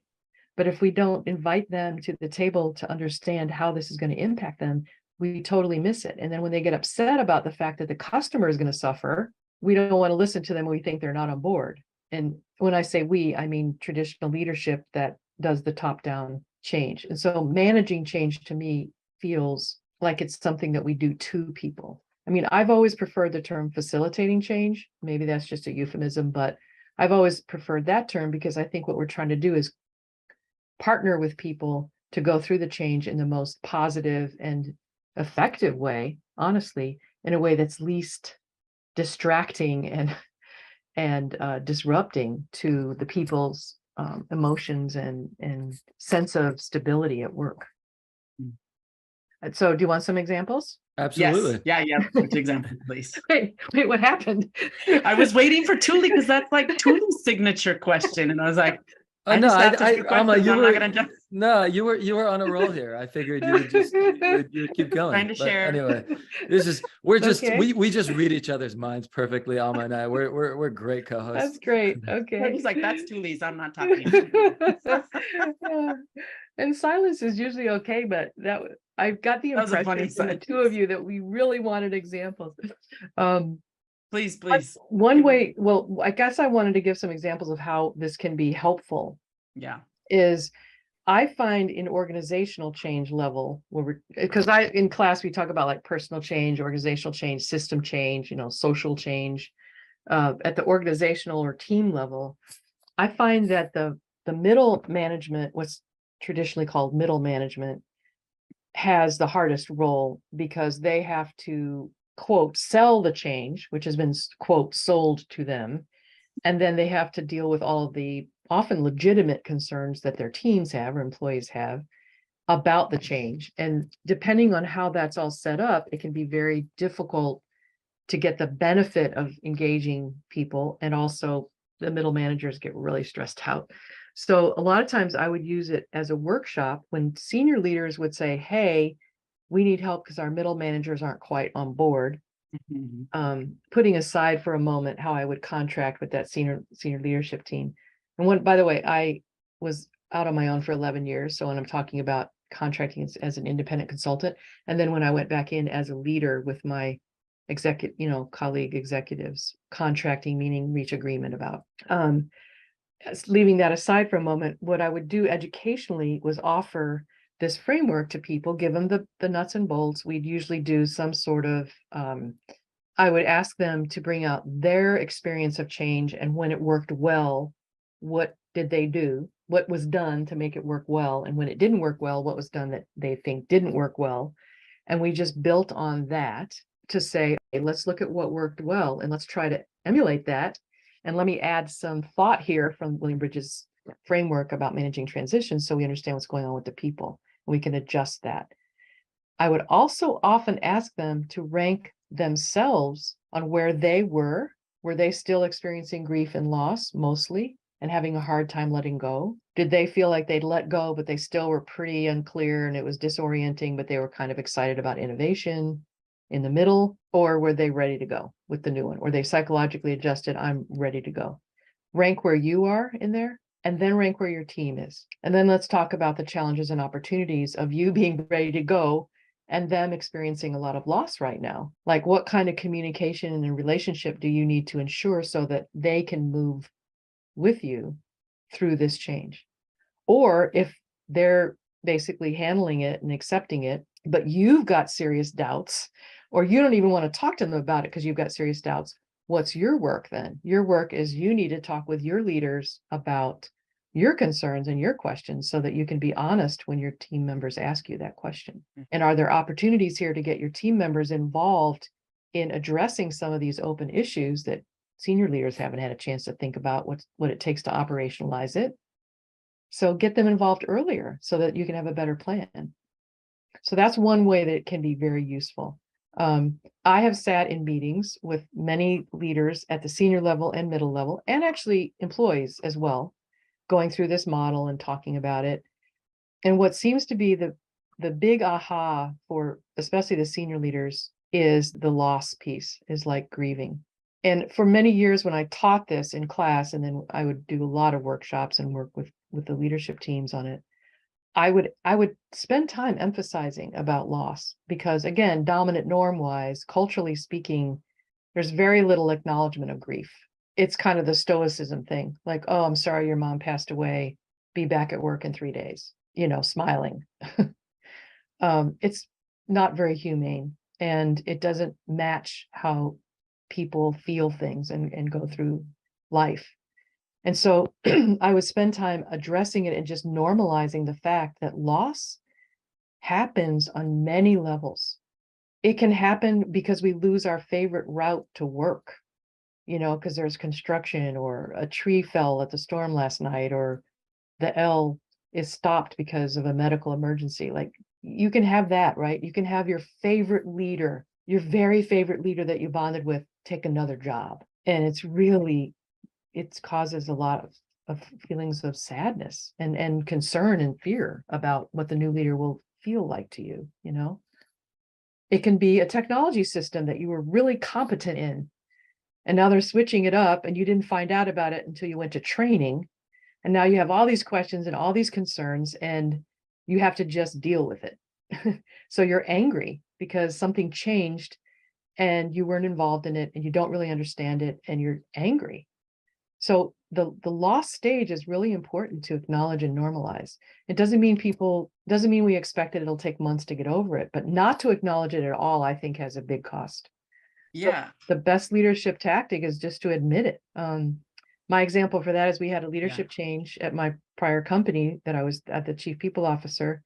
But if we don't invite them to the table to understand how this is going to impact them, we totally miss it. And then when they get upset about the fact that the customer is going to suffer, we don't want to listen to them when we think they're not on board. And when I say we, I mean traditional leadership that does the top-down change. And so managing change to me feels like it's something that we do to people. I mean, I've always preferred the term facilitating change. Maybe that's just a euphemism, but I've always preferred that term because I think what we're trying to do is partner with people to go through the change in the most positive and effective way, honestly, in a way that's least distracting and disrupting to the people's emotions and sense of stability at work. And so do you want some examples? Absolutely. Yes. Yeah. Which example, please? Wait, what happened? I was waiting for Tuli because that's like Tuli's signature question. And I was like, Alma, you were on a roll here. I figured you would keep going. Trying to share. Anyway, we just read each other's minds perfectly. Alma and I, we're great co-hosts. That's great. Okay. We're just like, that's Tuli's. I'm not talking. And silence is usually okay, but I've got the impression from the two of you that we really wanted examples. Please. One way, well, I guess I wanted to give some examples of how this can be helpful. Yeah. Is I find in organizational change level, because in class we talk about like personal change, organizational change, system change, social change. At the organizational or team level, I find that the middle management, what's traditionally called middle management, has the hardest role because they have to, quote, sell the change, which has been, quote, sold to them. And then they have to deal with all of the often legitimate concerns that their teams have or employees have about the change. And depending on how that's all set up, it can be very difficult to get the benefit of engaging people. And also the middle managers get really stressed out. So a lot of times I would use it as a workshop when senior leaders would say, hey, we need help because our middle managers aren't quite on board. Putting aside for a moment how I would contract with that senior leadership team. And by the way, I was out on my own for 11 years. So when I'm talking about contracting as an independent consultant, and then when I went back in as a leader with my colleague executives, contracting, meaning reach agreement about. Leaving that aside for a moment, what I would do educationally was offer this framework to people, give them the nuts and bolts. We'd usually do some sort of, I would ask them to bring out their experience of change, and when it worked well, what did they do? What was done to make it work well? And when it didn't work well, what was done that they think didn't work well? And we just built on that to say, hey, let's look at what worked well and let's try to emulate that. And let me add some thought here from William Bridges' framework about managing transitions so we understand what's going on with the people. And we can adjust that. I would also often ask them to rank themselves on where they were. Were they still experiencing grief and loss mostly and having a hard time letting go? Did they feel like they'd let go, but they still were pretty unclear and it was disorienting, but they were kind of excited about innovation in the middle? Or were they ready to go with the new one? Were they psychologically adjusted? I'm ready to go. Rank where you are in there, and then rank where your team is. And then let's talk about the challenges and opportunities of you being ready to go and them experiencing a lot of loss right now. Like, what kind of communication and relationship do you need to ensure so that they can move with you through this change? Or if they're basically handling it and accepting it, but you've got serious doubts, or you don't even want to talk to them about it because you've got serious doubts, what's your work then? Your work is you need to talk with your leaders about your concerns and your questions so that you can be honest when your team members ask you that question. And are there opportunities here to get your team members involved in addressing some of these open issues that senior leaders haven't had a chance to think about what it takes to operationalize it? So get them involved earlier so that you can have a better plan. So that's one way that it can be very useful. I have sat in meetings with many leaders at the senior level and middle level, and actually employees as well, going through this model and talking about it. And what seems to be the big aha for especially the senior leaders is the loss piece, is like grieving. And for many years when I taught this in class, and then I would do a lot of workshops and work with the leadership teams on it, I would spend time emphasizing about loss because, again, dominant norm wise, culturally speaking, there's very little acknowledgement of grief. It's kind of the stoicism thing, like, oh, I'm sorry your mom passed away. Be back at work in 3 days, smiling. It's not very humane, and it doesn't match how people feel things and go through life. And so I would spend time addressing it and just normalizing the fact that loss happens on many levels. It can happen because we lose our favorite route to work, because there's construction, or a tree fell at the storm last night, or the L is stopped because of a medical emergency. Like, you can have that, right? You can have your favorite leader, your very favorite leader that you bonded with, take another job. And it causes a lot of feelings of sadness and concern and fear about what the new leader will feel like to you, It can be a technology system that you were really competent in, and now they're switching it up and you didn't find out about it until you went to training. And now you have all these questions and all these concerns, and you have to just deal with it. So you're angry because something changed and you weren't involved in it and you don't really understand it and you're angry. So the loss stage is really important to acknowledge and normalize. It doesn't mean we expect it'll take months to get over it, but not to acknowledge it at all, I think, has a big cost. Yeah. So the best leadership tactic is just to admit it. My example for that is we had a leadership change at my prior company that I was at the chief people officer,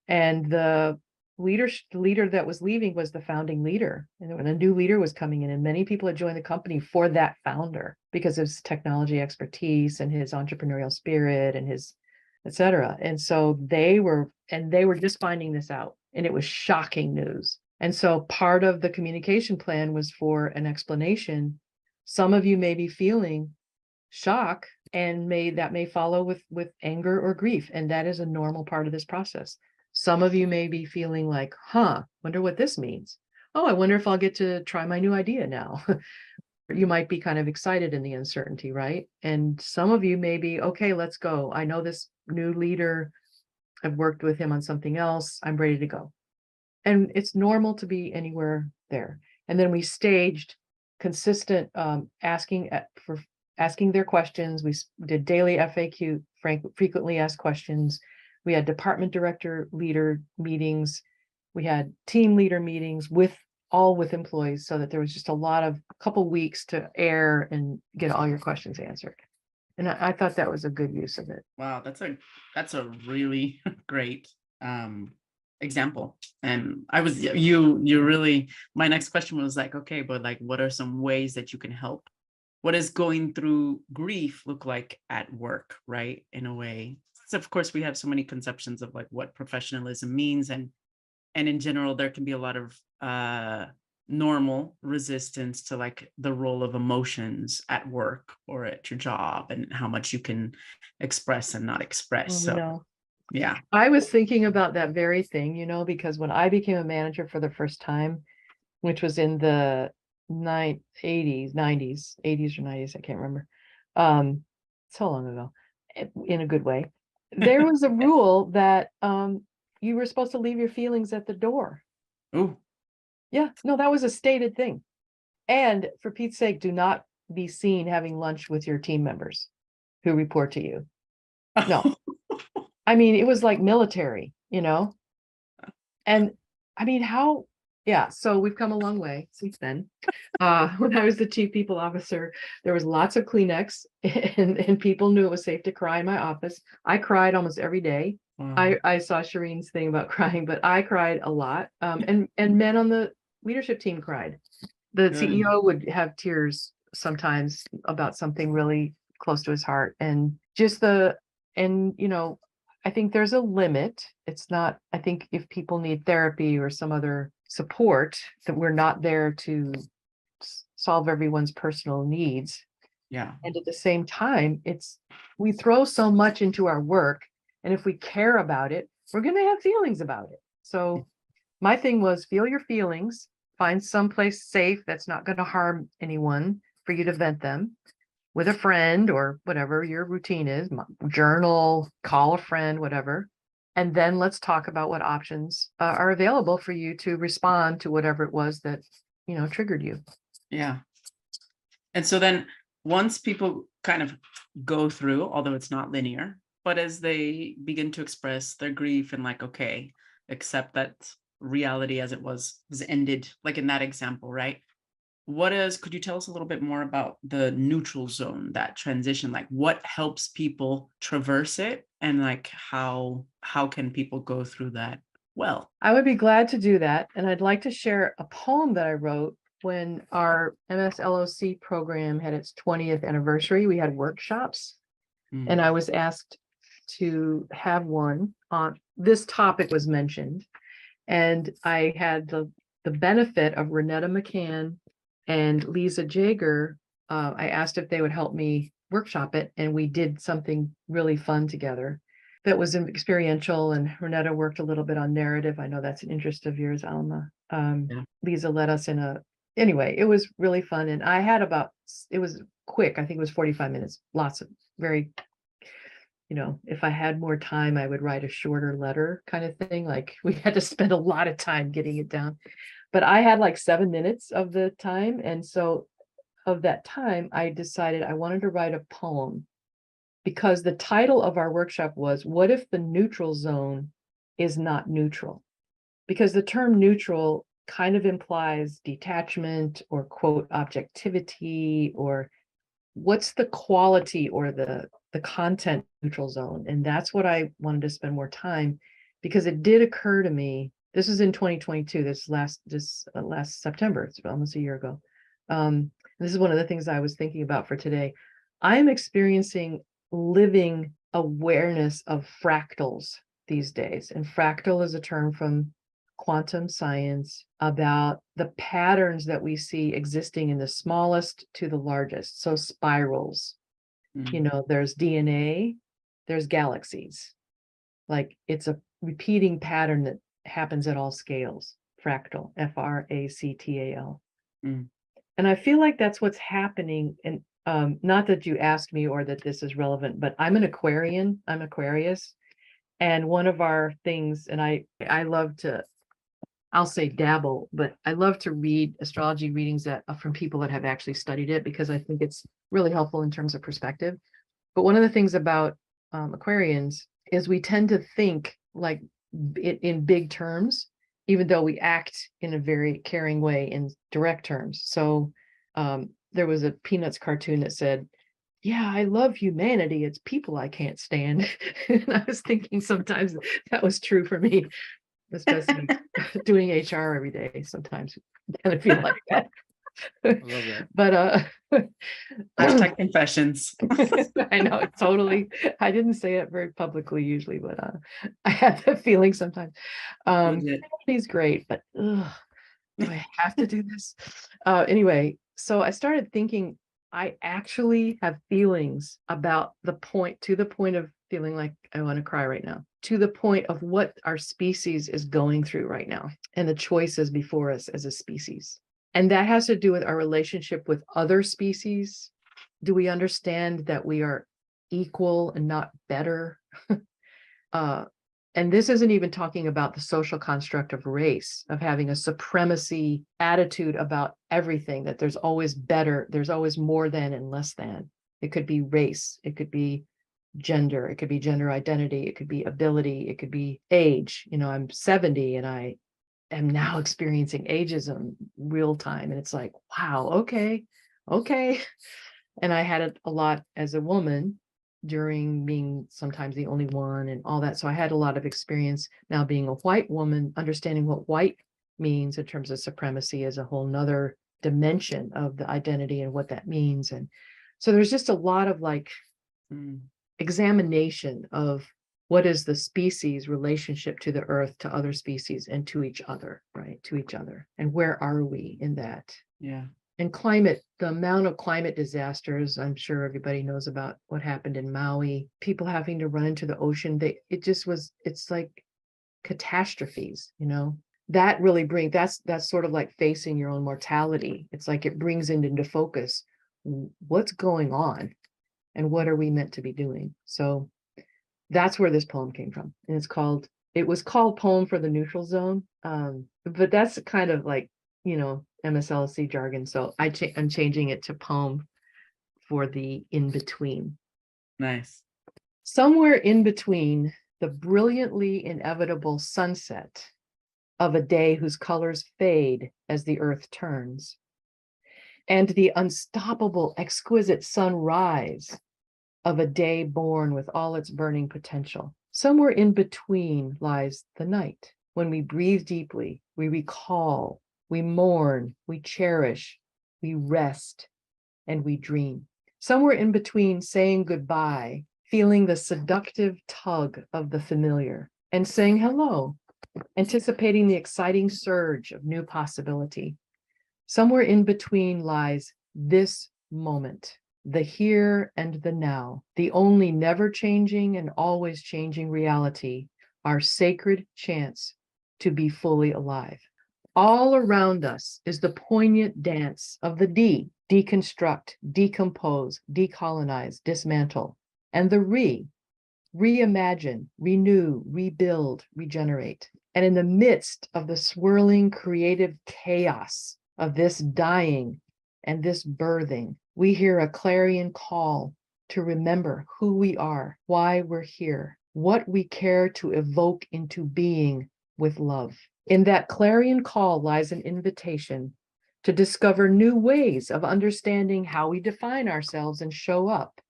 and the leader that was leaving was the founding leader, and when a new leader was coming in, and many people had joined the company for that founder because of his technology expertise and his entrepreneurial spirit and his etc. And so they were just finding this out, and it was shocking news. And so part of the communication plan was for an explanation. Some of you may be feeling shock, and that may follow with anger or grief, and that is a normal part of this process. Some of you may be feeling like, wonder what this means. Oh, I wonder if I'll get to try my new idea now. You might be kind of excited in the uncertainty, right? And some of you may be, okay, let's go. I know this new leader. I've worked with him on something else. I'm ready to go. And it's normal to be anywhere there. And then we staged consistent asking their questions. We did daily FAQ, frequently asked questions. We had department director leader meetings. We had team leader meetings with employees, so that there was just a couple weeks to air and get all your questions answered. And I thought that was a good use of it. Wow, that's a really great example. And you really, my next question was like, okay, but like, what are some ways that you can help? What does going through grief look like at work, right? In a way. So of course, we have so many conceptions of like what professionalism means, and in general, there can be a lot of normal resistance to like the role of emotions at work or at your job, and how much you can express and not express. So No, yeah. I was thinking about that very thing, because when I became a manager for the first time, which was in the 80s, 80s or 90s, I can't remember. So long ago, in a good way. There was a rule that you were supposed to leave your feelings at the door. Oh, Yeah, no, that was a stated thing. And for Pete's sake, do not be seen having lunch with your team members who report to you. No. I mean, it was like military, and I mean, so we've come a long way since then. When I was the chief people officer, there was lots of Kleenex and people knew it was safe to cry in my office. I cried almost every day. wow. I saw Shireen's thing about crying, but I cried a lot. And men on the leadership team cried. The Good. CEO would have tears sometimes about something really close to his heart, and I think there's a limit. It's not, I think if people need therapy or some other support, that we're not there to solve everyone's personal needs. Yeah. And at the same time, we throw so much into our work, and if we care about it, we're going to have feelings about it. So my thing was, feel your feelings, find someplace safe that's not going to harm anyone for you to vent them with a friend or whatever your routine is, journal, call a friend, whatever. And then let's talk about what options are available for you to respond to whatever it was that, triggered you. Yeah. And so then once people kind of go through, although it's not linear, but as they begin to express their grief and like, okay, accept that reality as it was ended, like in that example, right? Could you tell us a little bit more about the neutral zone, that transition? Like what helps people traverse it, and like how can people go through that well? I would be glad to do that. And I'd like to share a poem that I wrote when our MSLOC program had its 20th anniversary. We had workshops, and I was asked to have one on this topic was mentioned. And I had the benefit of Renetta McCann and Lisa Jager. I asked if they would help me workshop it, and we did something really fun together that was experiential. And Renetta worked a little bit on narrative. I know that's an interest of yours, Alma. Lisa led us anyway, it was really fun. And I had it was quick. I think it was 45 minutes, lots of very, if I had more time, I would write a shorter letter kind of thing. Like we had to spend a lot of time getting it down, but I had like 7 minutes of the time. And so of that time, I decided I wanted to write a poem, because the title of our workshop was, what if the neutral zone is not neutral? Because the term neutral kind of implies detachment or quote objectivity, or what's the quality or the content neutral zone. And that's what I wanted to spend more time, because it did occur to me, this is in 2022, this last September, it's almost a year ago. This is one of the things I was thinking about for today. I am experiencing living awareness of fractals these days. And fractal is a term from quantum science about the patterns that we see existing in the smallest to the largest. So spirals, there's DNA, there's galaxies. Like it's a repeating pattern that happens at all scales. Fractal, FRACTAL. And I feel like that's what's happening. And not that you asked me or that this is relevant, but I'm an Aquarian, I'm Aquarius. And one of our things, and I love to, I'll say dabble, but I love to read astrology readings from people that have actually studied it, because I think it's really helpful in terms of perspective. But one of the things about Aquarians is we tend to think like in big terms, even though we act in a very caring way in direct terms. So there was a Peanuts cartoon that said, yeah, I love humanity. It's people I can't stand. And I was thinking sometimes that was true for me, especially doing HR every day. Sometimes I kind of feel like that. I love that. But Hashtag confessions. I know, totally. I didn't say it very publicly usually, but I have that feeling sometimes. Legit. He's great, but do I have to do this? Anyway, so I started thinking I actually have feelings about the point, to the point of feeling like I want to cry right now, to the point of what our species is going through right now and the choices before us as a species. And that has to do with our relationship with other species. Do we understand that we are equal and not better? And this isn't even talking about the social construct of race, of having a supremacy attitude about everything, that there's always better, there's always more than and less than. It could be race, it could be gender, it could be gender identity, it could be ability, it could be age. You know, I'm 70 and I am now experiencing ageism real time. And it's like, wow, okay. And I had it a lot as a woman during being sometimes the only one and all that. So I had a lot of experience now being a white woman, understanding what white means in terms of supremacy as a whole nother dimension of the identity and what that means. And so there's just a lot of like examination of what is the species relationship to the earth, to other species, and to each other, right? To each other. And where are we in that? Yeah. And climate, the amount of climate disasters, I'm sure everybody knows about what happened in Maui, people having to run into the ocean. It's like catastrophes, you know, that really that's sort of like facing your own mortality. It's like it brings into focus what's going on and what are we meant to be doing. So that's where this poem came from. And it was called Poem for the Neutral Zone. But that's kind of like, you know, MSLC jargon. So I'm changing it to poem for the in-between. Nice. Somewhere in between the brilliantly inevitable sunset of a day whose colors fade as the earth turns, and the unstoppable, exquisite sunrise of a day born with all its burning potential. Somewhere in between lies the night, when we breathe deeply, we recall, we mourn, we cherish, we rest, and we dream. Somewhere in between saying goodbye, feeling the seductive tug of the familiar, and saying hello, anticipating the exciting surge of new possibility. Somewhere in between lies this moment, the here and the now, the only never changing and always changing reality, our sacred chance to be fully alive. All around us is the poignant dance of the deconstruct, decompose, decolonize, dismantle, and the reimagine, renew, rebuild, regenerate. And in the midst of the swirling creative chaos of this dying and this birthing, we hear a clarion call to remember who we are, why we're here, what we care to evoke into being with love. In that clarion call lies an invitation to discover new ways of understanding how we define ourselves and show up,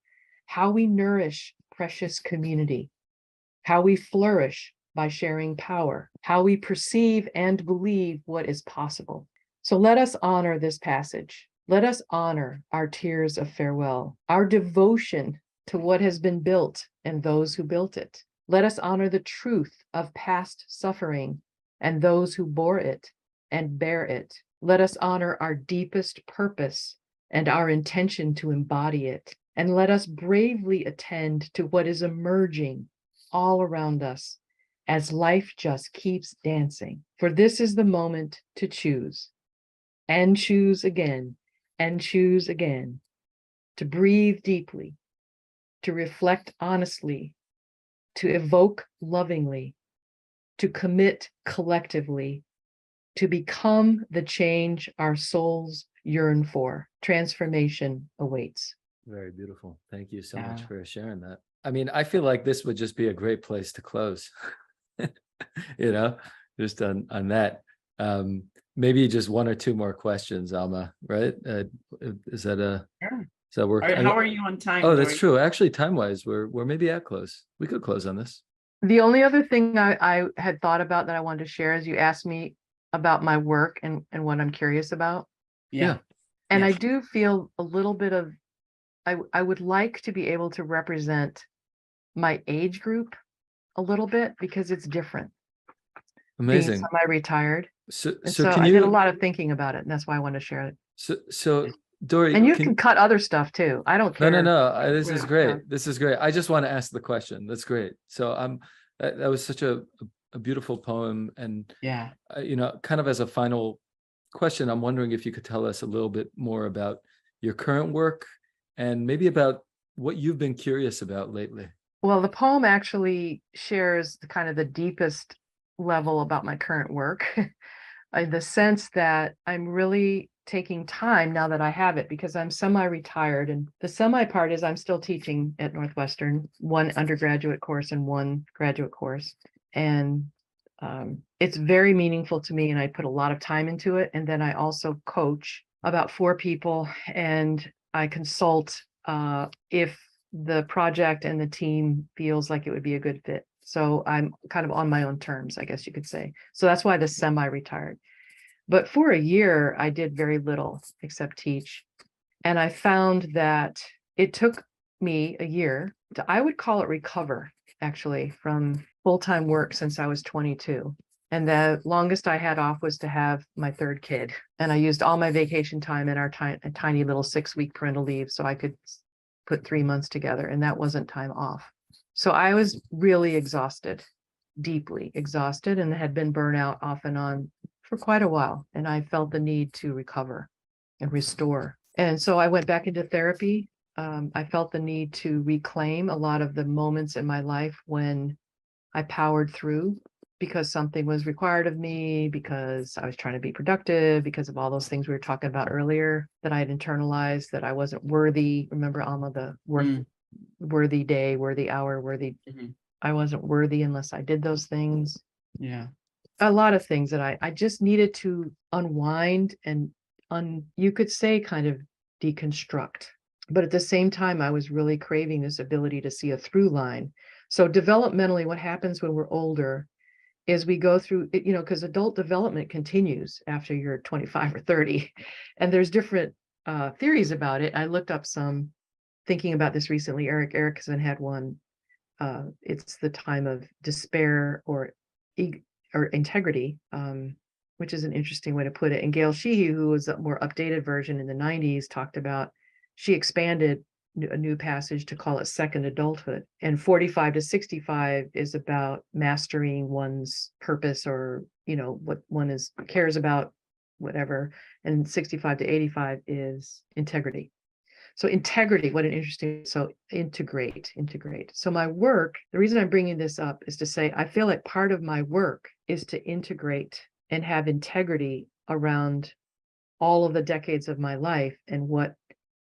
how we nourish precious community, how we flourish by sharing power, how we perceive and believe what is possible. So let us honor this passage. Let us honor our tears of farewell, our devotion to what has been built and those who built it. Let us honor the truth of past suffering and those who bore it and bear it. Let us honor our deepest purpose and our intention to embody it. And let us bravely attend to what is emerging all around us as life just keeps dancing. For this is the moment to choose and choose again and choose again, to breathe deeply, to reflect honestly, to evoke lovingly, to commit collectively, to become the change our souls yearn for. Transformation awaits. Very beautiful. Thank you so much for sharing that. I mean, I feel like this would just be a great place to close. Just on that. Maybe just one or two more questions, Alma, right? Is that Sure. does that work? All right, how are you on time, Oh, that's Dorie? true. Actually, time-wise, we're maybe at close. We could close on this. The only other thing I had thought about that I wanted to share is you asked me about my work and what I'm curious about. Yeah. And Yeah. I do feel a little bit of, I would like to be able to represent my age group a little bit because it's different being Amazing. semi-retired. So And so so can I did a you lot of thinking about it, and that's why I want to share it. so Dorie, And you can cut other stuff too. I don't no, care. this is Yeah. great. This is great. I just want to ask the question. That's great. So that was such a beautiful poem, and Yeah. kind of as a final question, I'm wondering if you could tell us a little bit more about your current work and maybe about what you've been curious about lately. Well, the poem actually shares the kind of the deepest level about my current work. In the sense that I'm really taking time now that I have it because I'm semi-retired, and the semi part is I'm still teaching at Northwestern, one undergraduate course and one graduate course. And it's very meaningful to me, and I put a lot of time into it. And then I also coach about 4 people, and I consult if the project and the team feels like it would be a good fit. So I'm kind of on my own terms, I guess you could say. So that's why the semi-retired. But for a year, I did very little except teach. And I found that it took me a year to, I would call it recover, actually, from full-time work since I was 22. And the longest I had off was to have my 3rd kid. And I used all my vacation time in our tiny little 6-week parental leave so I could put 3 months together. And that wasn't time off. So I was really exhausted, deeply exhausted, and had been burnout off and on for quite a while. And I felt the need to recover and restore. And so I went back into therapy. I felt the need to reclaim a lot of the moments in my life when I powered through because something was required of me, because I was trying to be productive, because of all those things we were talking about earlier that I had internalized, that I wasn't worthy. Remember, Alma, the worthy day, worthy hour, worthy. I wasn't worthy unless I did those things. Yeah. A lot of things that I just needed to unwind and you could say kind of deconstruct. But at the same time, I was really craving this ability to see a through line. So developmentally, what happens when we're older is we go through it, because adult development continues after you're 25 or 30. And there's different theories about it. I looked up some thinking about this recently. Eric Erickson had one. It's the time of despair or integrity, which is an interesting way to put it. And Gail Sheehy, who was a more updated version in the 90s, talked about, she expanded a new passage to call it second adulthood. And 45 to 65 is about mastering one's purpose, or, what one cares about, whatever. And 65 to 85 is integrity. So integrity, what an interesting, so integrate. So my work, the reason I'm bringing this up is to say, I feel like part of my work is to integrate and have integrity around all of the decades of my life and what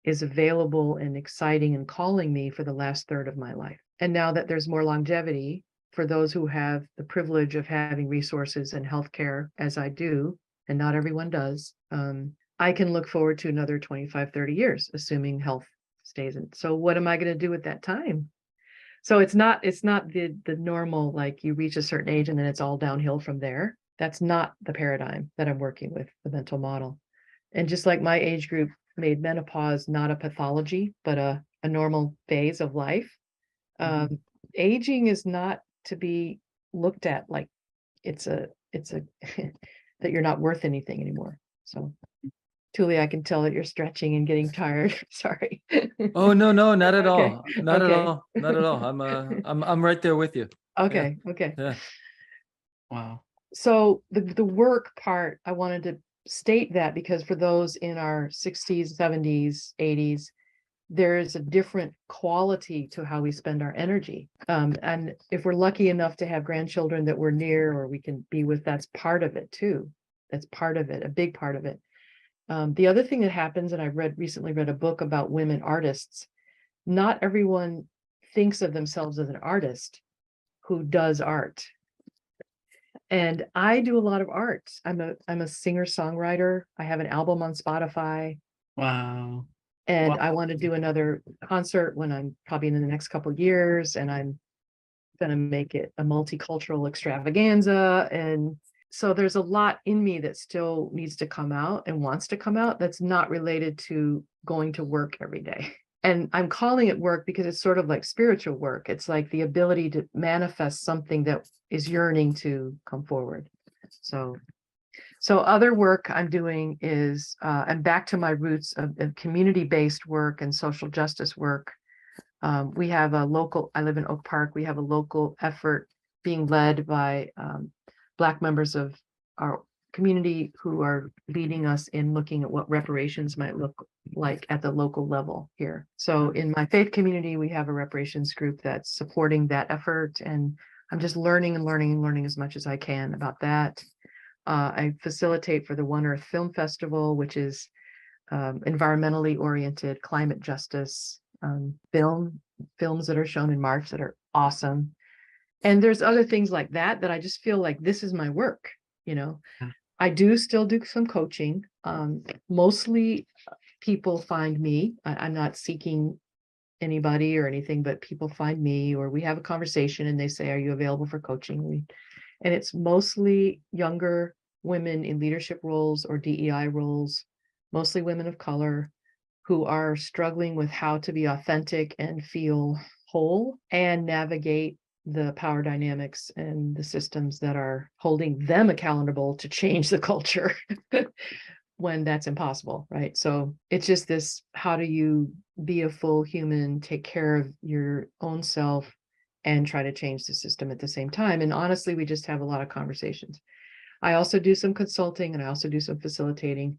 is available and exciting and calling me for the last third of my life. And now that there's more longevity for those who have the privilege of having resources and healthcare, as I do, and not everyone does, I can look forward to another 25, 30 years, assuming health stays in. So what am I going to do at that time? So it's not the normal, like you reach a certain age and then it's all downhill from there. That's not the paradigm that I'm working with, the mental model. And just like my age group made menopause not a pathology, but a normal phase of life, aging is not to be looked at like it's a that you're not worth anything anymore. So Tuli, I can tell that you're stretching and getting tired. Sorry. Oh, no, not at Okay. all. Not Okay. at all. Not at all. I'm right there with you. Okay. Okay. Yeah. Wow. So the work part, I wanted to state that because for those in our 60s, 70s, 80s, there is a different quality to how we spend our energy. And if we're lucky enough to have grandchildren that we're near or we can be with, that's part of it too. That's part of it, a big part of it. The other thing that happens, and I recently read a book about women artists, not everyone thinks of themselves as an artist who does art. And I do a lot of art. I'm a singer-songwriter. I have an album on Spotify, Wow. and Wow. I want to do another concert when I'm probably in the next couple of years, and I'm gonna make it a multicultural extravaganza. And so there's a lot in me that still needs to come out and wants to come out that's not related to going to work every day. And I'm calling it work because it's sort of like spiritual work. It's like the ability to manifest something that is yearning to come forward. So other work I'm doing is I'm back to my roots of community-based work and social justice work. We have a local, I live in Oak Park, we have a local effort being led by Black members of our community who are leading us in looking at what reparations might look like at the local level here. So in my faith community, we have a reparations group that's supporting that effort, and I'm just learning and learning and learning as much as I can about that. I facilitate for the One Earth Film Festival, which is environmentally oriented climate justice films that are shown in March that are awesome. And there's other things like that I just feel like this is my work, you know. I do still do some coaching. Mostly people find me. I'm not seeking anybody or anything, but people find me, or we have a conversation and they say, are you available for coaching? And it's mostly younger women in leadership roles or DEI roles, mostly women of color, who are struggling with how to be authentic and feel whole and navigate the power dynamics and the systems that are holding them accountable to change the culture when that's impossible, right? So it's just this, how do you be a full human, take care of your own self, and try to change the system at the same time? And honestly, we just have a lot of conversations. I also do some consulting, and I also do some facilitating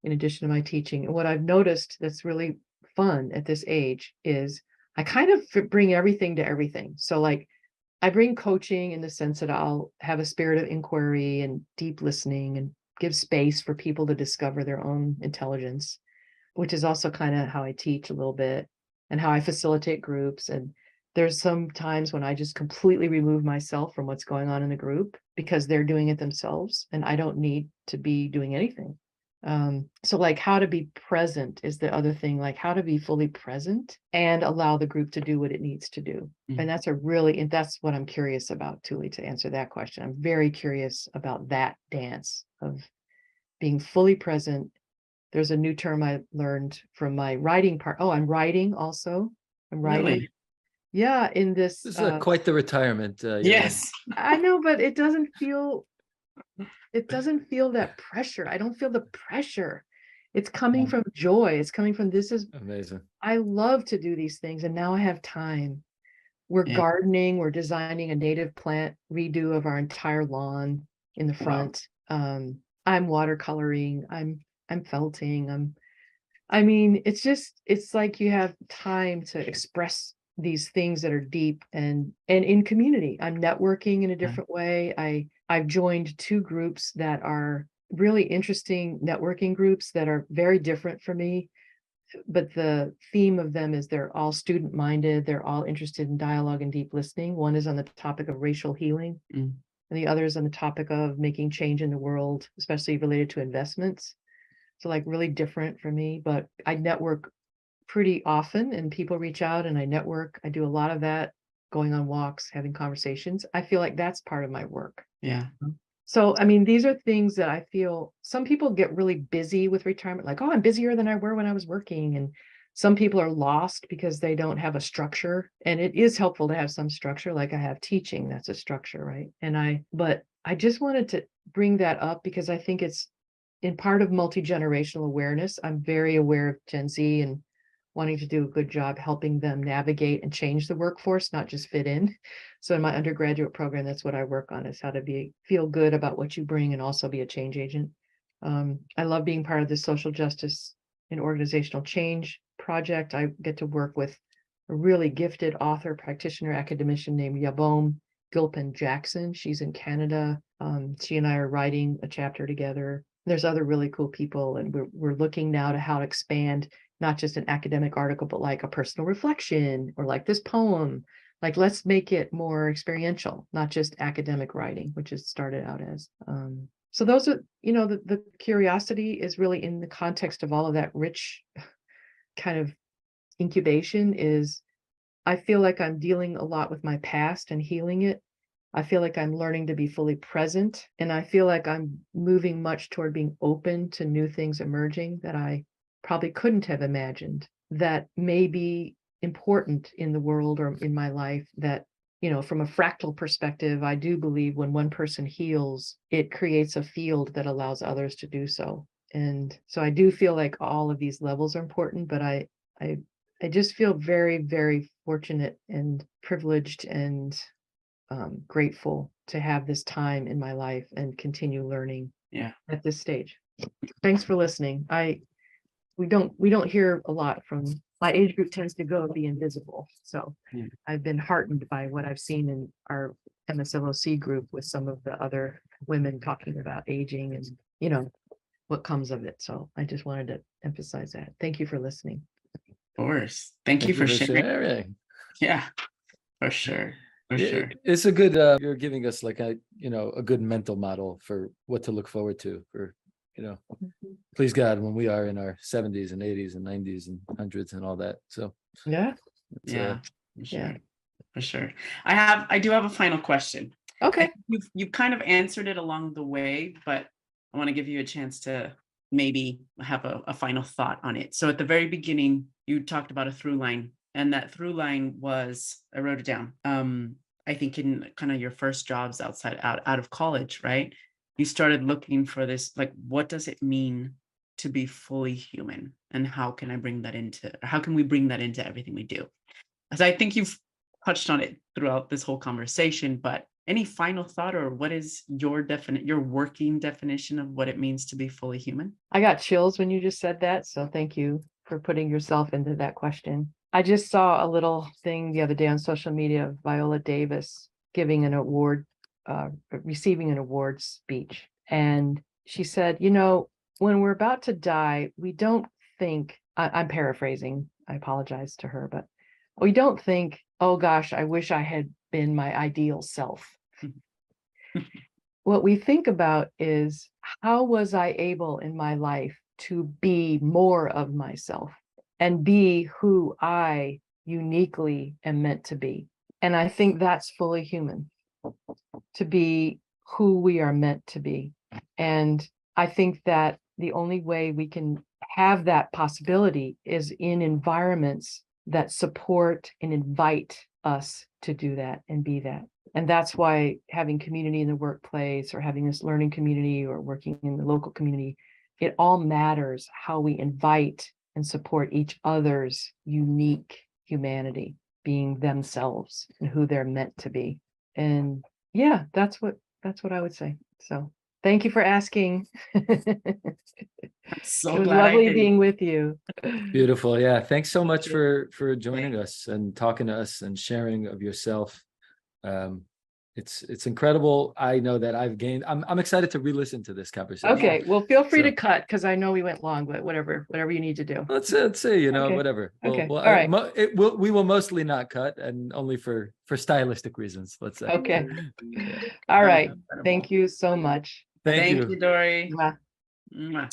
in addition to my teaching. And what I've noticed that's really fun at this age is I kind of bring everything to everything. So like I bring coaching in the sense that I'll have a spirit of inquiry and deep listening and give space for people to discover their own intelligence, which is also kind of how I teach a little bit and how I facilitate groups. And there's some times when I just completely remove myself from what's going on in the group because they're doing it themselves and I don't need to be doing anything. So like how to be present is the other thing, like how to be fully present and allow the group to do what it needs to do. And that's what I'm curious about, Tuli, to answer that question. I'm very curious about that dance of being fully present. There's a new term I learned from my writing part. Oh, I'm writing also. I'm writing. Really? Yeah, in this. This is quite the retirement. Yes. I know, but it doesn't feel that pressure. I don't feel the pressure. It's coming from joy. It's coming from this is amazing. I love to do these things, and now I have time. We're gardening, we're designing a native plant redo of our entire lawn in the front. Wow. I'm watercoloring, I'm felting, it's like you have time to express these things that are deep and in community. I'm networking in a different way. I've joined two groups that are really interesting networking groups that are very different for me, but the theme of them is they're all student minded. They're all interested in dialogue and deep listening. One is on the topic of racial healing, and the other is on the topic of making change in the world, especially related to investments. So like really different for me, but I network pretty often and people reach out and I network. I do a lot of that, going on walks, having conversations. I feel like that's part of my work. Yeah. So, these are things that I feel some people get really busy with retirement, like, oh, I'm busier than I were when I was working. And some people are lost because they don't have a structure. And it is helpful to have some structure, like I have teaching, that's a structure, right? But I just wanted to bring that up because I think it's in part of multi-generational awareness. I'm very aware of Gen Z and wanting to do a good job helping them navigate and change the workforce, not just fit in. So in my undergraduate program, that's what I work on, is how to feel good about what you bring and also be a change agent. I love being part of the social justice and organizational change project. I get to work with a really gifted author, practitioner, academician named Yabom Gilpin-Jackson. She's in Canada. She and I are writing a chapter together. There's other really cool people, and we're looking now to how to expand not just an academic article, but like a personal reflection or like this poem. Like, let's make it more experiential, not just academic writing, which it started out as. So those are, the curiosity is really in the context of all of that rich kind of incubation is, I feel like I'm dealing a lot with my past and healing it. I feel like I'm learning to be fully present, and I feel like I'm moving much toward being open to new things emerging that I probably couldn't have imagined that may be important in the world or in my life. That, from a fractal perspective, I do believe when one person heals, it creates a field that allows others to do so. And so I do feel like all of these levels are important, but I just feel very, very fortunate and privileged and grateful to have this time in my life and continue learning at this stage. Thanks for listening. We don't hear a lot from my age group, tends to go be invisible. So I've been heartened by what I've seen in our MSLOC group with some of the other women talking about aging and what comes of it. So I just wanted to emphasize that. Thank you for listening. Of course. Thank you for sharing. Yeah, for sure. For sure. It's a good, you're giving us like a good mental model for what to look forward to for, please God, when we are in our 70s and 80s and 90s and 100s and all that. So for sure. I do have a final question. Okay. You've kind of answered it along the way, but I want to give you a chance to maybe have a final thought on it. So at the very beginning, you talked about a through line, and that through line was, I wrote it down. I think in kind of your first jobs out of college, right? You started looking for this, like, what does it mean to be fully human? And how can we bring that into everything we do? As I think you've touched on it throughout this whole conversation, but any final thought, or what is your working definition of what it means to be fully human? I got chills when you just said that. So thank you for putting yourself into that question. I just saw a little thing the other day on social media of Viola Davis giving an award, receiving an award speech. And she said, when we're about to die, we don't think, I'm paraphrasing, I apologize to her, but we don't think, oh gosh, I wish I had been my ideal self. What we think about is, how was I able in my life to be more of myself and be who I uniquely am meant to be? And I think that's fully human, to be who we are meant to be. And I think that the only way we can have that possibility is in environments that support and invite us to do that and be that. And that's why having community in the workplace, or having this learning community, or working in the local community, it all matters how we invite and support each other's unique humanity, being themselves and who they're meant to be. And yeah, that's what I would say. So thank you for asking. So it was lovely being with you. Beautiful. Yeah. Thanks so much for joining us and talking to us and sharing of yourself. It's incredible. I know that I've gained. I'm excited to re-listen to this conversation. Okay. Well, feel free to cut, because I know we went long, but whatever you need to do. Let's say, Okay. whatever. Okay. All right. We will mostly not cut, and only for stylistic reasons, let's say. Okay. All right. Thank you so much. Thank you. Dorie. Mwah. Mwah.